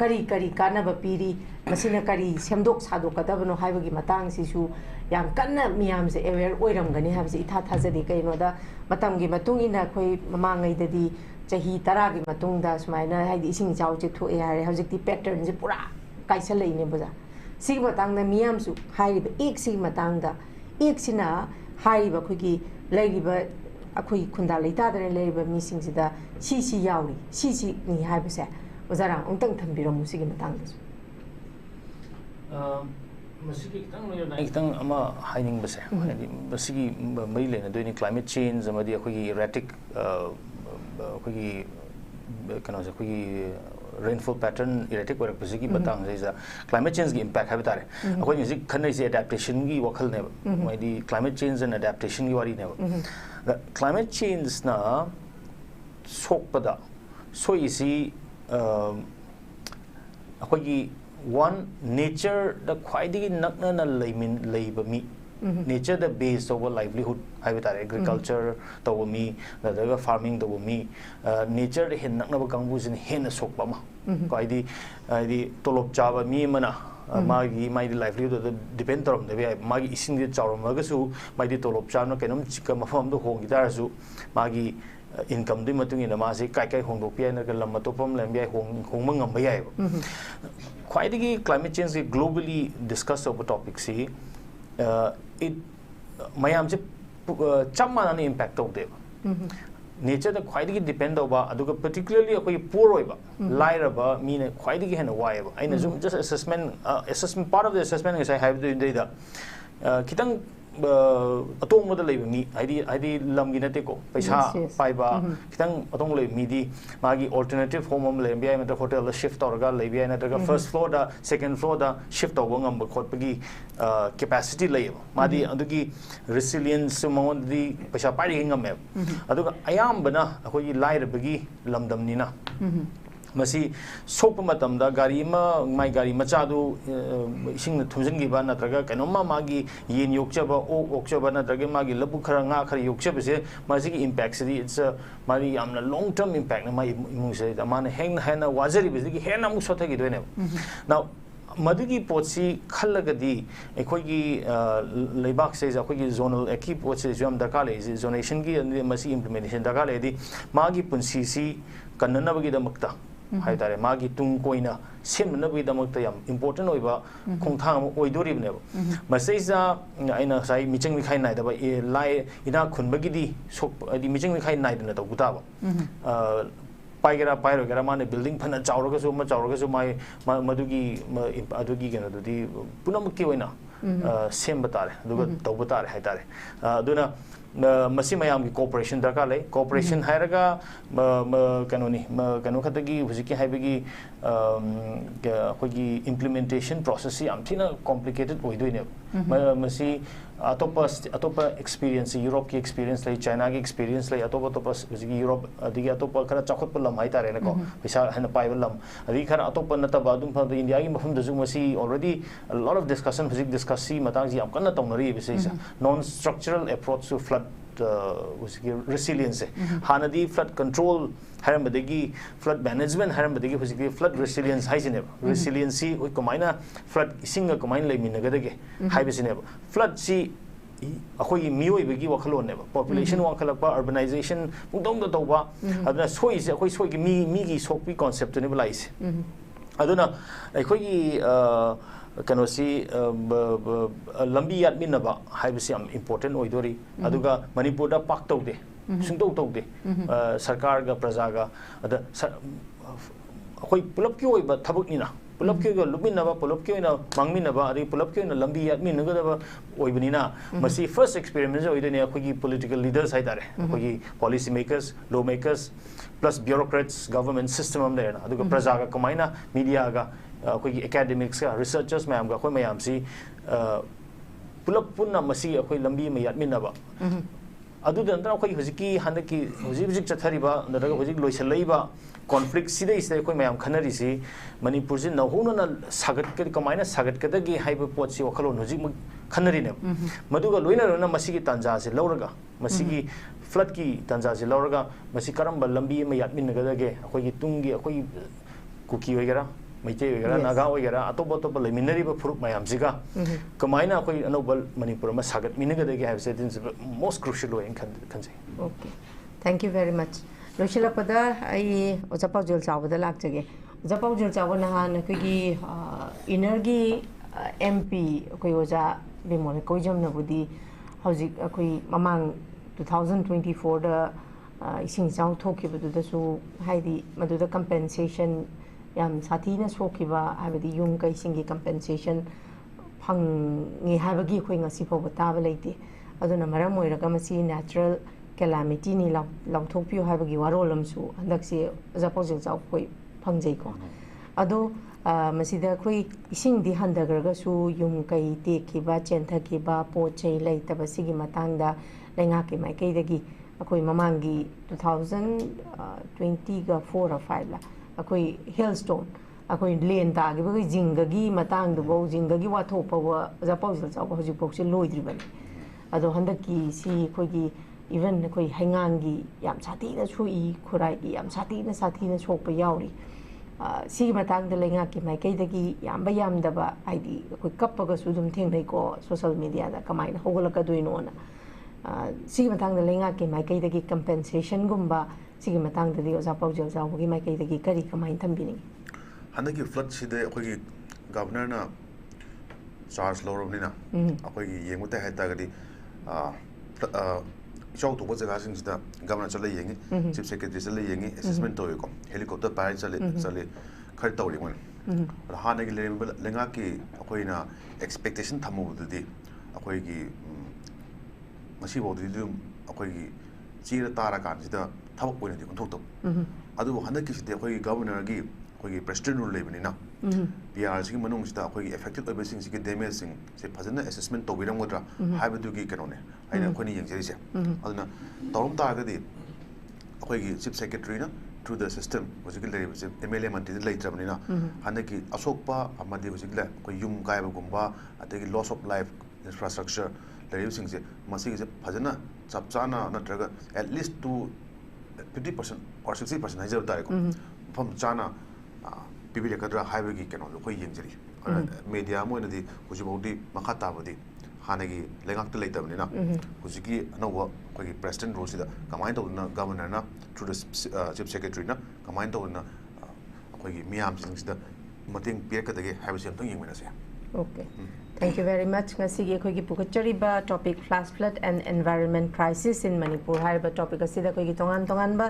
ꯀꯔꯤ ꯀꯥꯟꯅꯕ ꯄꯤꯔꯤ ꯃꯁꯤꯅ ꯀꯔꯤ ꯁꯦꯝꯗꯣꯛ ꯁꯥꯗꯣꯛꯀꯗꯕꯅꯣ ꯍꯥꯏꯕꯒꯤ ꯃꯇꯥꯡꯁꯤꯁꯨ ꯌꯥꯝ ꯀꯟꯅ ꯃꯤꯌꯥꯝꯁꯦ ꯑꯦꯋꯦꯌꯔ ꯑꯣꯏꯔꯝꯒꯅꯤ ꯍꯥꯏꯕꯁꯤ ꯏꯊꯥ ꯊꯥꯖꯗꯦ ꯀꯩꯅꯣꯗ ꯃꯇꯝꯒꯤ ꯃꯇꯨꯡ ꯏꯟꯅ ꯑꯩꯈꯣꯏ ꯃꯃꯥꯡꯉꯩꯗꯗꯤ ꯆꯍꯤ 10ꯒꯤ ꯃꯇꯨꯡꯗ ꯁꯨꯃꯥꯏꯅ ꯍꯥꯏꯗꯤ ꯏꯁꯤꯡ ꯏꯆꯥꯎꯁꯦ ꯊꯣꯛꯑꯦ ꯍꯥꯏꯔꯦ ꯍꯧꯖꯤꯛꯇꯤ ꯄꯦꯇꯔꯟꯁꯦ ꯄꯨꯔꯥ ꯀꯥꯏꯁꯜꯂꯛꯏꯅꯦꯕ ꯁꯤꯒꯤ ꯃꯇꯥꯡꯗ ꯃꯤꯌꯥꯝꯁꯨ ꯍꯥꯏꯔꯤꯕ ꯑꯦꯛꯁꯤꯒꯤ ꯃꯇꯥꯡꯗ ꯑꯦꯛꯁꯤꯅ ꯍꯥꯏꯔꯤꯕ ꯑꯩꯈꯣꯏꯒꯤ ꯂꯩꯔꯤꯕ ꯑꯩꯈꯣꯏ ꯈꯨꯟꯗꯥ ꯂꯩꯇꯥꯗꯅ ꯂꯩꯔꯤꯕ ꯃꯤꯁꯤꯡꯁꯤꯗ ꯁꯤ ꯌꯥꯎꯔꯤ ꯁꯤꯅꯤ ꯍꯥꯏꯕꯁꯦ ꯑꯣꯖꯥꯔꯥꯡ ꯑꯃꯨꯛꯇꯪ ꯊꯝꯕꯤꯔꯝꯃꯨ ꯁꯤꯒꯤ ꯃꯇꯥꯡꯗꯁꯨ ꯃꯁꯤꯒꯤ ꯈꯤꯇꯪ ꯂꯣꯏꯅ ꯈꯤꯇꯪ ꯑꯃ ꯍꯥꯏꯅꯤꯡꯕꯁꯦ ꯍꯥꯏꯗꯤ ꯃꯁꯤꯒꯤ ꯃꯔꯤ ꯂꯩꯅꯗꯣꯏꯅꯤ ꯀ꯭ꯂꯥꯏꯃꯦꯠ ꯆꯦꯟꯖ ꯑꯃꯗꯤ ꯑꯩꯈꯣꯏꯒꯤ ꯏꯔꯦꯇꯤꯛ ꯑꯩꯈꯣꯏꯒꯤ ꯀꯩꯅꯣꯁꯦ ꯑꯩꯈꯣꯏꯒꯤ rainfall pattern erratic ꯑꯣꯏꯔꯛꯄꯁꯤꯒꯤ ꯃꯇꯥꯡꯁꯤꯗ climate change ꯒꯤ impact ꯍꯥꯏꯕ ꯇꯥꯔꯦ ꯑꯩꯈꯣꯏꯅ ꯍꯧꯖꯤꯛ ꯈꯟꯅꯩꯁꯦ adaptation ꯒꯤ ꯋꯥꯈꯜꯅꯦꯕ ꯃꯣꯏꯗꯤ climate change and adaptation ꯒꯤ ꯋꯥꯔꯤꯅꯦꯕ climate change ꯅ ꯁꯣꯛꯄꯗ ꯁꯣꯏꯁꯤ ꯑꯩꯈꯣꯏꯒꯤ one nature da khwaidigi nakna leiba mi nature da base over livelihood haiba tare agriculture taw mi daga farming taw mi nature da hen nakna ba kangbu sin hen sokpa ma kaidi di tolop chaba mi mana magi livelihood da depend torom da magi ising di chawram ga su magi tolop chana kenom chika mafam do hongi darasu magi income di matung ina ma se kai hongdok pi na lam matopam lam bi hongma ngam ba yai khwaidigi climate change ki globally discussed over topic si it mayam je chamma na impact of de nature da khwaidigi depend over aduga particularly akoi poor oiba lairaba mi na khwaidigi hena wai ba aina zoom just assessment part of the assessment is I have the data kitang atong mo da lay mi ID lam ginate ko paisa paiba kitang atong lay mi di magi alternative home lay bi ay hotel shift orga lay bi ay na first floor da second floor da shift ogo ngam khot pagi capacity lay madi adugi resilience mo di paisa pai ngam me aduga ayam bana akoi lai rabagi lamdam ni na masi sokpa matamda gari ma mai gari macha du ising thumjin gi ba natraga kanoma magi yen yokchaba okchaba natraga magi labu khara nga khara yokchaba se masi gi impact se it's a mari amna long term impact na mai imung se amana hena wajari bi gi hena mu sotha gi doine now madigi potsi khallagadi ekoi gi leibak se ja gi zonal eki potsi jam dakar le zonation gi masi implementation dakar le di magi punsi si kanna bagi da makta hai tare magi tung koina semna bi damak ta yam important oiba khongthang oidorib ne maseisa aina sai miching mi khai nai da ba lai ina khunbagi di sok di miching mi khai nai da ta guta ba paigera pairogera mane building phana chawraga su ma chawraga su mai madugi adugi gena dudi punam ki oina sem batare duga tawba tare hai tare aduna masi mayam ki cooperation darka lay cooperation hairaga kanoni kanu khatagi hujiki haibagi khoi implementation process am thina complicated oidoine masi atopa experience Europe ki experience lay China ki experience lay atopa hujiki Europe adigi atopa khara chakhot palam hai tare na ko pisa hana paibalam adigi khara atopa nataba dum fa India gi mafum da masi already a lot of discussion hujik discuss si matang ji am kana tongnari bisisa non structural approach to flood resilience hanadi flood control harambadagi flood management harambadagi hujiki flood resilience haisine resiliency oi komaina flood isinga komaina leiminagadage haibisine flood si akoi mioi bagi wakhalon ne population wakhalakpa urbanization pungdong da tawba aduna soi se akoi soi gi mi gi sokpi concept ne balais aduna akoi kano si lambi yatminaba haibisi am important oidori aduga Manipur da pak tawde sungtau tawde sarkar ga praja ga ada akoi pulap ki oiba thabuk ni na pulap ki ga luminaba pulap ki na mangminaba adi pulap ki na lambi yatminaga da oibani na masi first experiment oidani akoi political leaders hai tare akoi policy makers law makers plus bureaucrats government system am there na aduga praja ga kamaina media ga akoi academics ka researchers mayam ga khoi mayam si pulap punna masi akoi lambi ma yatminaba ꯑꯗꯨꯗ ꯅꯠꯇꯅ ꯑꯩꯈꯣꯏ ꯍꯧꯖꯤꯛꯀꯤ ꯍꯟꯗꯛꯀꯤ ꯍꯧꯖꯤꯛ ꯆꯠꯊꯔꯤꯕ ꯅꯠꯇ꯭ꯔꯒ ꯍꯧꯖꯤꯛ ꯂꯣꯏꯁꯤꯜꯂꯛꯏꯕ conflict ꯁꯤꯗꯩꯁꯤꯗ ꯑꯩꯈꯣꯏ ꯃꯌꯥꯝ ꯈꯟꯅꯔꯤꯁꯤ ꯃꯅꯤꯄꯨꯔꯁꯤ ꯅꯧꯍꯧꯅꯅ ꯀꯃꯥꯏꯅ ꯁꯥꯒꯠꯀꯗꯒꯦ ꯍꯥꯏꯕ ꯄꯣꯠꯁꯤ ꯋꯥꯈꯜꯂꯣꯟ ꯍꯧꯖꯤꯛꯃꯛ ꯈꯟꯅꯔꯤꯅꯦꯕ ꯃꯗꯨꯒ ꯂꯣꯏꯅꯅ ꯃꯁꯤꯒꯤ ꯇꯥꯟꯖꯥꯁꯤ ꯂꯧꯔꯒ ꯃꯁꯤꯒꯤ ꯐ꯭ꯂꯠꯀꯤ ꯇꯥꯟꯖꯥꯁꯤ ꯂꯧꯔꯒ ꯃꯁꯤ ꯀꯔꯝꯕ ꯂꯝꯕꯤ ꯑꯃ ꯌꯥꯠꯃꯤꯟꯅꯒꯗꯒꯦ ꯑꯩꯈꯣꯏꯒꯤ ꯇꯨꯡꯒꯤ ꯑꯩꯈꯣꯏꯒꯤ कुकी वगैरह मैते वगैरह नागा वगैरह अतोप अतोप लेमिनरीब फुरुक मयामसिगा कमाइना अखोई अनौबल मणिपुर में सागत मिनगदगे हाबसे दिन मोस्ट क्रूशियल वे खनसे okay thank you very much लोशिलपदा आई ओजापाउजेल चावदा लाक्चगे ओजापाउजेल चाव नहान अखोगी इनरगी एमपी अखोई ओजा बिमोने कोइजम नबुदी हौजिक अखोई ममांग 2024 दा इसिंग चाव थोखिबदुदसु हाइदी मदुदा कंपेंसेशन याम साथीना सोखिबा हाबदी युम कैसिंगी कंपेंसेशन फंगी हाबगी खोइ ngasi फोब ताबा लेते अदुना मरम ओइरगा मसी नेचुरल कैलामिटी नि लाउथोकपियो हाबगी वारोलमसु हंदकसे जापोजेल चाव खोइ फंगजैको अदो मसीदा खोइ इसिंगदी हंदगरगसु युम कै तेखिबा चेंथखिबा पोचै लेतबसिगी मतंगदा लेंगाके माइकैदगी अखोइ ममांगी 2020 गा 4 or 5 ला अखोइ हेलस्टोन अखोइ लेन तागिबगी जिंगगी मतंगदबो जिंगगी वाथोपव जापाउजेल चाव हजि पोक्से लोइद्रिबनि अदो हंदकी सी खोइगी इवन अखोइ हैंगांगी याम साथीना सोई खुराइगी याम साथीना सोप याउरी सी मतंगद लेंगाके माइकैदगी यामबा यामदबा आइदी अखोइ कप्पगसु दुम थेंगनैको सोशल मीडिया दा कमाइना होगलकदोइनोना सी मतंगद लेंगाके माइकैदगी कंपेंसेशन गुम्बा सी मतंगददी ओजा पाउजेल जावगी माइकैदगी करी कमाइन थंबिनि हंदकी फ्लड सिदे अखोगी गवर्नर ना चार्ज लौरबनिना अखोगी येंगुते हाइतागदी चौ तो जगह सिंगसिदा गवर्नर चले येंगी चीफ सेक्रेटरी चले येंगी असेसमेंट तोयको हेलीकॉप्टर पाइ चले खर तौरी मन हानगी लेंगाकी अखोइना एक्सपेक्टेशन थमुबुददी अखोगी मसी बोदी अखोगी चीर तारा कानसिदा थबक पोइनदि उन्थोक्तब अदु हंदकिसिदे अखोगी गवर्नर गी अखोगी प्रेसिडेंट रूल लेबनिना पीआर सिगी मनुंगसिदा अखोगी इफेक्टेड ओइबसिंग सिगी डैमेज सिंग से फजना असेसमेंट तोबिरमगद्रा हाइबदुगी केनोने आइना अखोनी यंगजेरिसे अदुना तौरम तागदि अखोगी चीफ सेक्रेटरी ना थ्रू द सिस्टम होजिक लेबसे एमएलए मंत्री लेत्रबनिना हंदकी अशोकपा अमदि होजिक ले अखोई युम कायबगुंबा अतगी लॉस ऑफ लाइफ इंफ्रास्ट्रक्चर लेरिबसिंगसे मसिगे फजना चपचाना नत्रगा एटलीस्ट टू 50% or 60% हाइजब तारेको फम चाना पिबिलेकद्रा हाइबगी केनो खोइ यंगजरी मीडिया मोइनदि हुजिबौदी मखा ताबदी हानगी लेंगाक्ट लेतबनिना हुजिकी अनौवा खोइ प्रेसिडेंट रोसिदा कमाइन तौना गवर्नर ना थ्रू द चीफ सेक्रेटरी ना कमाइन तौना खोइ मियाम सिंगसिदा मतेंग पिरकदगे हाइबसि अमतंग यंगमिनसे okay thank you very much ngasi अखोगी पुखचरिबा topic flash flood and environment crisis in Manipur हाइबा टॉपिक असिदा अखोगी तोंगान तोंगानबा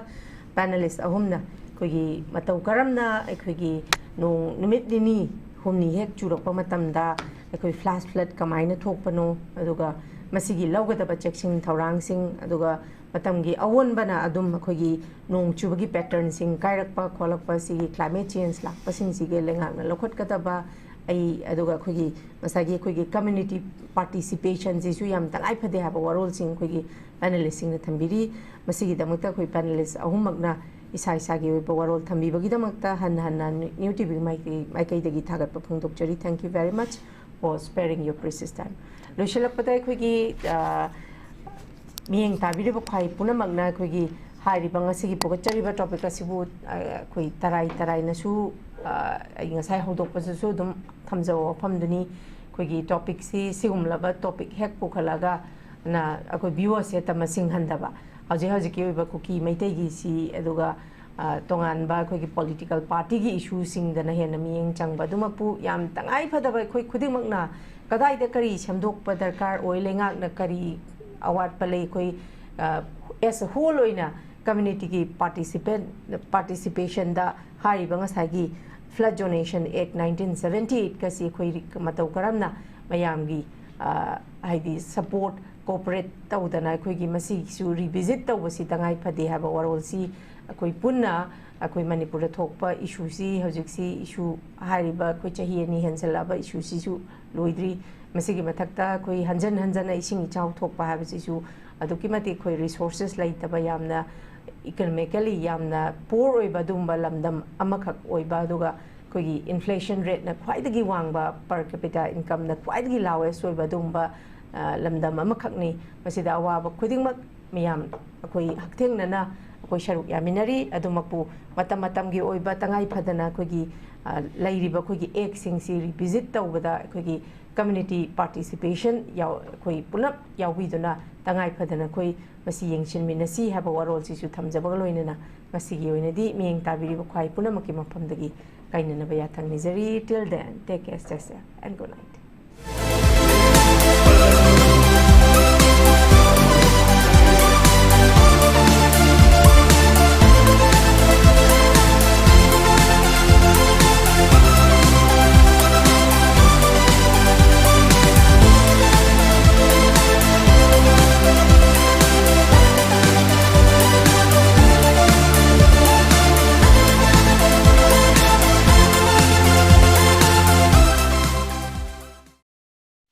पैनलिस्ट अहुमना अखोगी मतौ करमना अखोगी नुमित दिनी हुमनी हेक चुरकपा मतमदा अखोई फ्लैश फ्लड कमाइना थोकपनो अदुगा मसिगी लौगदबा चेक्सिंग थौरांगसिंग अदुगा मतमगी अवोनबना अदुम अखोगी नोंग चुबगी पैटर्न सिंग कायरकपा खोलकपा सिगी क्लाइमेट चेंज लाकपसिंग सिगे लेंगांगना लखोटकदबा आई अदुगा अखोगी मसागी अखोगी कम्युनिटी पार्टिसिपेशन जिसु याम तंगाइ फदे हाबा वरोल सिंग अखोगी पैनलिस्ट सिंग थंबिरी मसिगी दमकता अखोई पैनलिस्ट अहुमगना इसा इसागी ओइबा वरोल थंबिबगी दमकता हन न्यू टीवी माइकैदगी थागतपा फोंदोकचरी thank you very much for sparing your precious time लोइशलपदा अखोगी मियेंग ताबिरिबा खाइ पुनमगना अखोगी हारिबा ngasiगी पोगचरिबा टॉपिक असिबु अखोई तराई नसु ngasai hodokpasu dum thamjaw famduni khoigi topic sigumlaba topic hek pukhalaga na akoi viewers se tamasing handaba haji ki oiba kuki maitai gi si aduga tongan ba khoigi political party gi issue sing dana hena miyeng changba dumapu yam tangai phadaba khoi khudimak na kadai da kari samdokpa darkar oi lengak na kari award palei khoi as a whole oina community ki participation da hariba ngasagi Flood Donation Act 1978 kasi khoi matau karamna mayamgi haidi support cooperate tawdana khoi gi masi su revisit tawsi tangai phade haba warol si khoi punna khoi manipur thokpa issue si hojik si issue hariba khoi chahi ani hensalaba issue si su loidri ꯃꯁꯤꯒꯤ ꯃꯊꯛꯇ ꯑꯩꯈꯣꯏ ꯍꯟꯖꯟ ꯍꯟꯖꯟꯅ ꯏꯁꯤꯡ ꯏꯆꯥꯎ ꯊꯣꯛꯄ ꯍꯥꯏꯕꯁꯤꯁꯨ ꯑꯗꯨꯛꯀꯤ ꯃꯇꯤꯛ ꯑꯩꯈꯣꯏ ꯔꯤꯁꯣꯔꯁꯦꯁ ꯂꯩꯇꯕ ꯌꯥꯝꯅ इकोनॉमिकली यामना पोर ओइबा दुंबा लमदम अमखक ओइबा अदुगा कोगी इन्फ्लेशन रेट ना ख्वाइदगी वांगबा पर कैपिटा इनकम ना ख्वाइदगी लावेस्ट ओइबा दुंबा लमदम अमखकनी मसिदा अवाबा खुदिंगमक मियाम अखोई हक्थेंगना अखोई शरुक यामिनरी अदुमकपु मतम मतमगी ओइबा तंगाई फदना कोगी लैरिबा कोगी एक सिंगसी रिविजिट तौबदा कोगी कम्युनिटी पार्टिसिपेशन याव कोई पुनप याविदुना तंगाई फदना कोई मसी येंगशिनमिनसी हाबा वारोलसिसु थमजबगा लोइनना मसीगी ओइनदी मियेंग ताबिरिबा ख्वाइ पुनमकी मफमदगी काइननबा याथंग निजरी till then take care stay safe and good night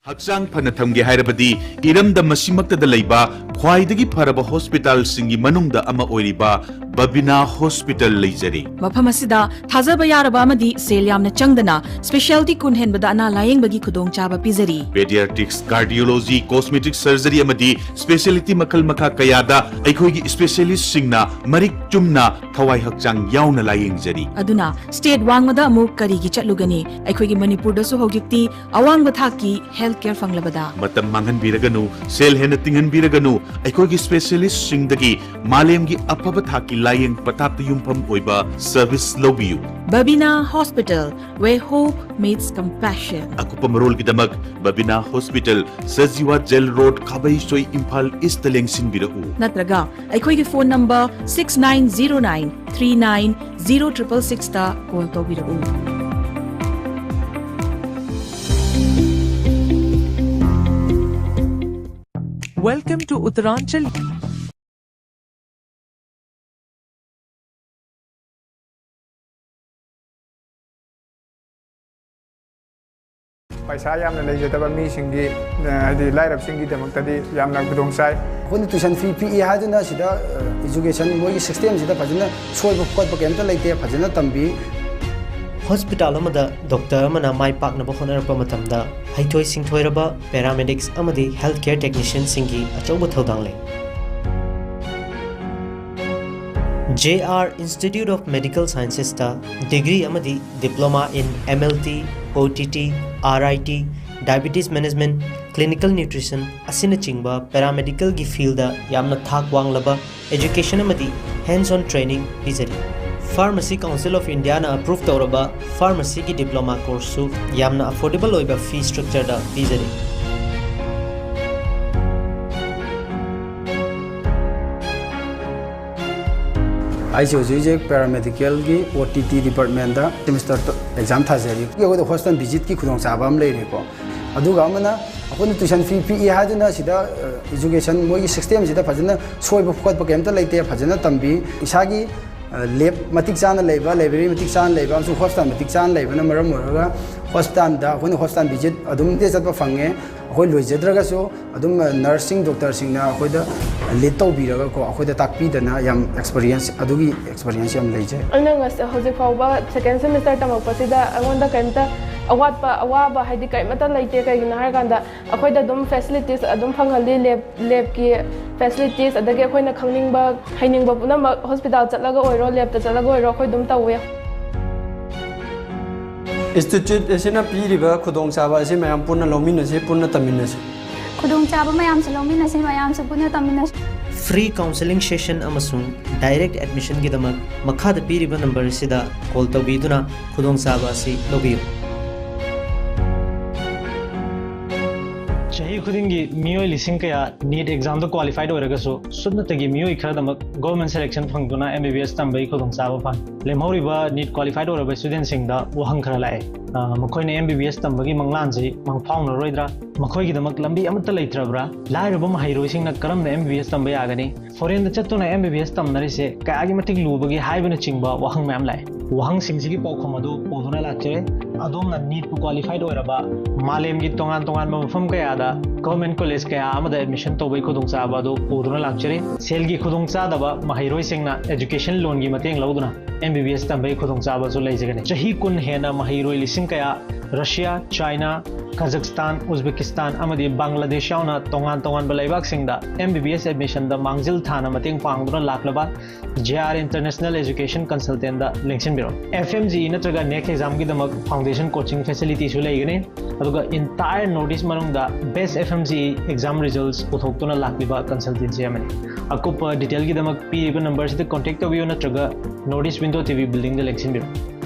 हक्चांग फन थमगे हाइरबदी इरमदा मसिमक्तदा लैबा ख्वाइदगी फरबा हॉस्पिटल सिंगी मनुंगदा अमा ओइरिबा बबिना हॉस्पिटल लैजरी मफम असिदा थाजबा यारबा अमदी सेल यामना चंगदना स्पेशलिटी कुनहेनबदा अना लायेंगबगी खुदोंग चाबा पिजरी पेडियाट्रिक्स कार्डियोलॉजी कॉस्मेटिक सर्जरी अमदी स्पेशलिटी मखल मखा कयादा अखोगी स्पेशलिस्ट सिंगना मरिक चुमना थवाई हक्चांग यावना लायेंगजरी अदुना स्टेट वांगमदा अमु करीगी चटलुगनी अखोगी मणिपुरदसु हौजिक्ति अवांगबा थाकी हेल्थ केयर फंगलबदा मतम मांगन बिरगनु सेल हेन तिंगन बिरगनु अखोगी स्पेशलिस्ट सिंगदगी मालेमगी अफब थाकी लायेंग पताप युमफम ओइबा सर्विस लोबियु बबिना हॉस्पिटल वे होप मीट्स कंपैशन अकुपम रोल की दमक बबिना हॉस्पिटल सजीवा जेल रोड खाबई सोई इम्फाल ईस्ट लेंगसिन बिरउ नत्रगा अखोगी फोन नंबर 6909390666 ता कॉल तोबिरउ Welcome to Uttaranchal. पैसा यामना लेजदबा मीसिंगी हदि लाइरब सिंगी दमक्तदि यामना खुदोंग साइ कोन ट्यूशन फी पी हादुना सिदा एजुकेशन मोगी सिस्टम सिदा फजना सोइब खोदब केमता लेते फजना तंबी हॉस्पिटल अमदा डॉक्टर अमना माइ पाकनब होनरप मतमदा हैथोय सिंथोयरबा पैरामेडिक्स अमदी हेल्थ केयर टेक्नीशियन सिंगी अचौब थौदांग ले JR Institute of Medical Sciences ta degree amadi diploma in MLT, OTT, RIT, diabetes management, clinical nutrition asina chingba paramedical gi field da yamna thak wanglaba education amadi hands on training bizari Pharmacy Council of India na approve tawraba pharmacy ki diploma course su yamna affordable oiba fee structure da bizari ICOG paramedical की OTT department दा semester exam थाजरी यो hostel visit की खुदोंग चाबा हम लेरेको अदुगा अमना अखोन tuition fee P हादुना सिदा education मोगी system सिदा फजना सोइब खोदब केमता लेते फजना तंबी इसागी लेब मतिक चाना लेबा लाइब्रेरी मतिक चाना लेबा अमसु हॉस्टल मतिक चाना लेबना मरम मोरगा हॉस्टल दा अखोन हॉस्टल विजिट अदुम दे चतबा फंगे अखोय लोइजद्रगासो अदुम नर्सिंग डॉक्टर सिंगना अखोयदा लीड तौबीरगा को अखोयदा ताकपीदना याम एक्सपीरियंस अदुगी एक्सपीरियंस याम लेजे अना हौजिक फाउबा सेकेंड सेमेस्टर तमकपसिदा अगोंदा कैमता अवाबा हाइदि कैमता लेते कैगिना हारकांदा अखोयदा दुम फैसिलिटीज अदुम फंगहली लेब की फैसिलिटीज अदगे अखोयना खंगनिंगबा हाइनिंगबा पुनम हॉस्पिटल चलगा ओइरो लेब त चलगा ओइरो अखोय दुम तौवे इंस्टीट्यूट एसिना पीरिबा खुदोंग चाबा एसि मयाम पुन्ना लौमिनसे पुन्ना तमिनसे खुदोंग चाबा मयाम से लौमिनसे मयाम से पुन्ना तमिनसे फ्री काउंसलिंग सेशन अमसुंग डायरेक्ट एडमिशन की दमक मखाद पीरिबा नंबर सिदा कॉल तौबीदुना खुदोंग चाबा सि लोबियो चाही खुदिंगी मियोय लिसिंग कया नीट एग्जाम तो क्वालिफाइड होरगसो सुनतगी मियोय खरदमक गवर्नमेंट सिलेक्शन फंगदुना MBBS तंबई खुदोंग चाबा फंग लेमहौरिबा नीट क्वालिफाइड होरबा स्टूडेंट सिंगदा वहंग खरा लाए मखोयने MBBS तंबगी मंगलान से मंगफाउन रोइद्रा मखोयगी दमक लंबी अमत लेत्रब्रा लाइरबा महैरोय सिंगना करम MBBS तंबा यागनी फॉरेन द चतुना MBBS तंबनरिसे कयागी मतिक लुबगी हाइबना चिंगबा वहंग मैम लाए वहंग सिंगसिगी पौखम अदु पोदुना लाचरे adom na need to qualified oiraba malem gi tongan mafam kaya da government college kaya amada admission to bai khudung cha ba do puduna lakchari sel gi khudung cha da ba mahairoi singna education loan gi mateng lauduna MBBS tambai khudung cha ba zo leijagani chahi kun hena mahairoi lising kaya Russia, China, Kazakhstan, Uzbekistan, amadi Bangladesh yauna tongan balaibak singda MBBS admission da mangjil thana mateng pangduna laklaba JR International Education Consultant da lengsin biro FMG natraga next exam gi damak foundation coaching facility su leigani aduga entire notice manungda best FMG exam results uthoktuna lakliba consultancy amani akupa detail gi damak pi number se contact tabiyo natraga notice window TV building da lengsin biro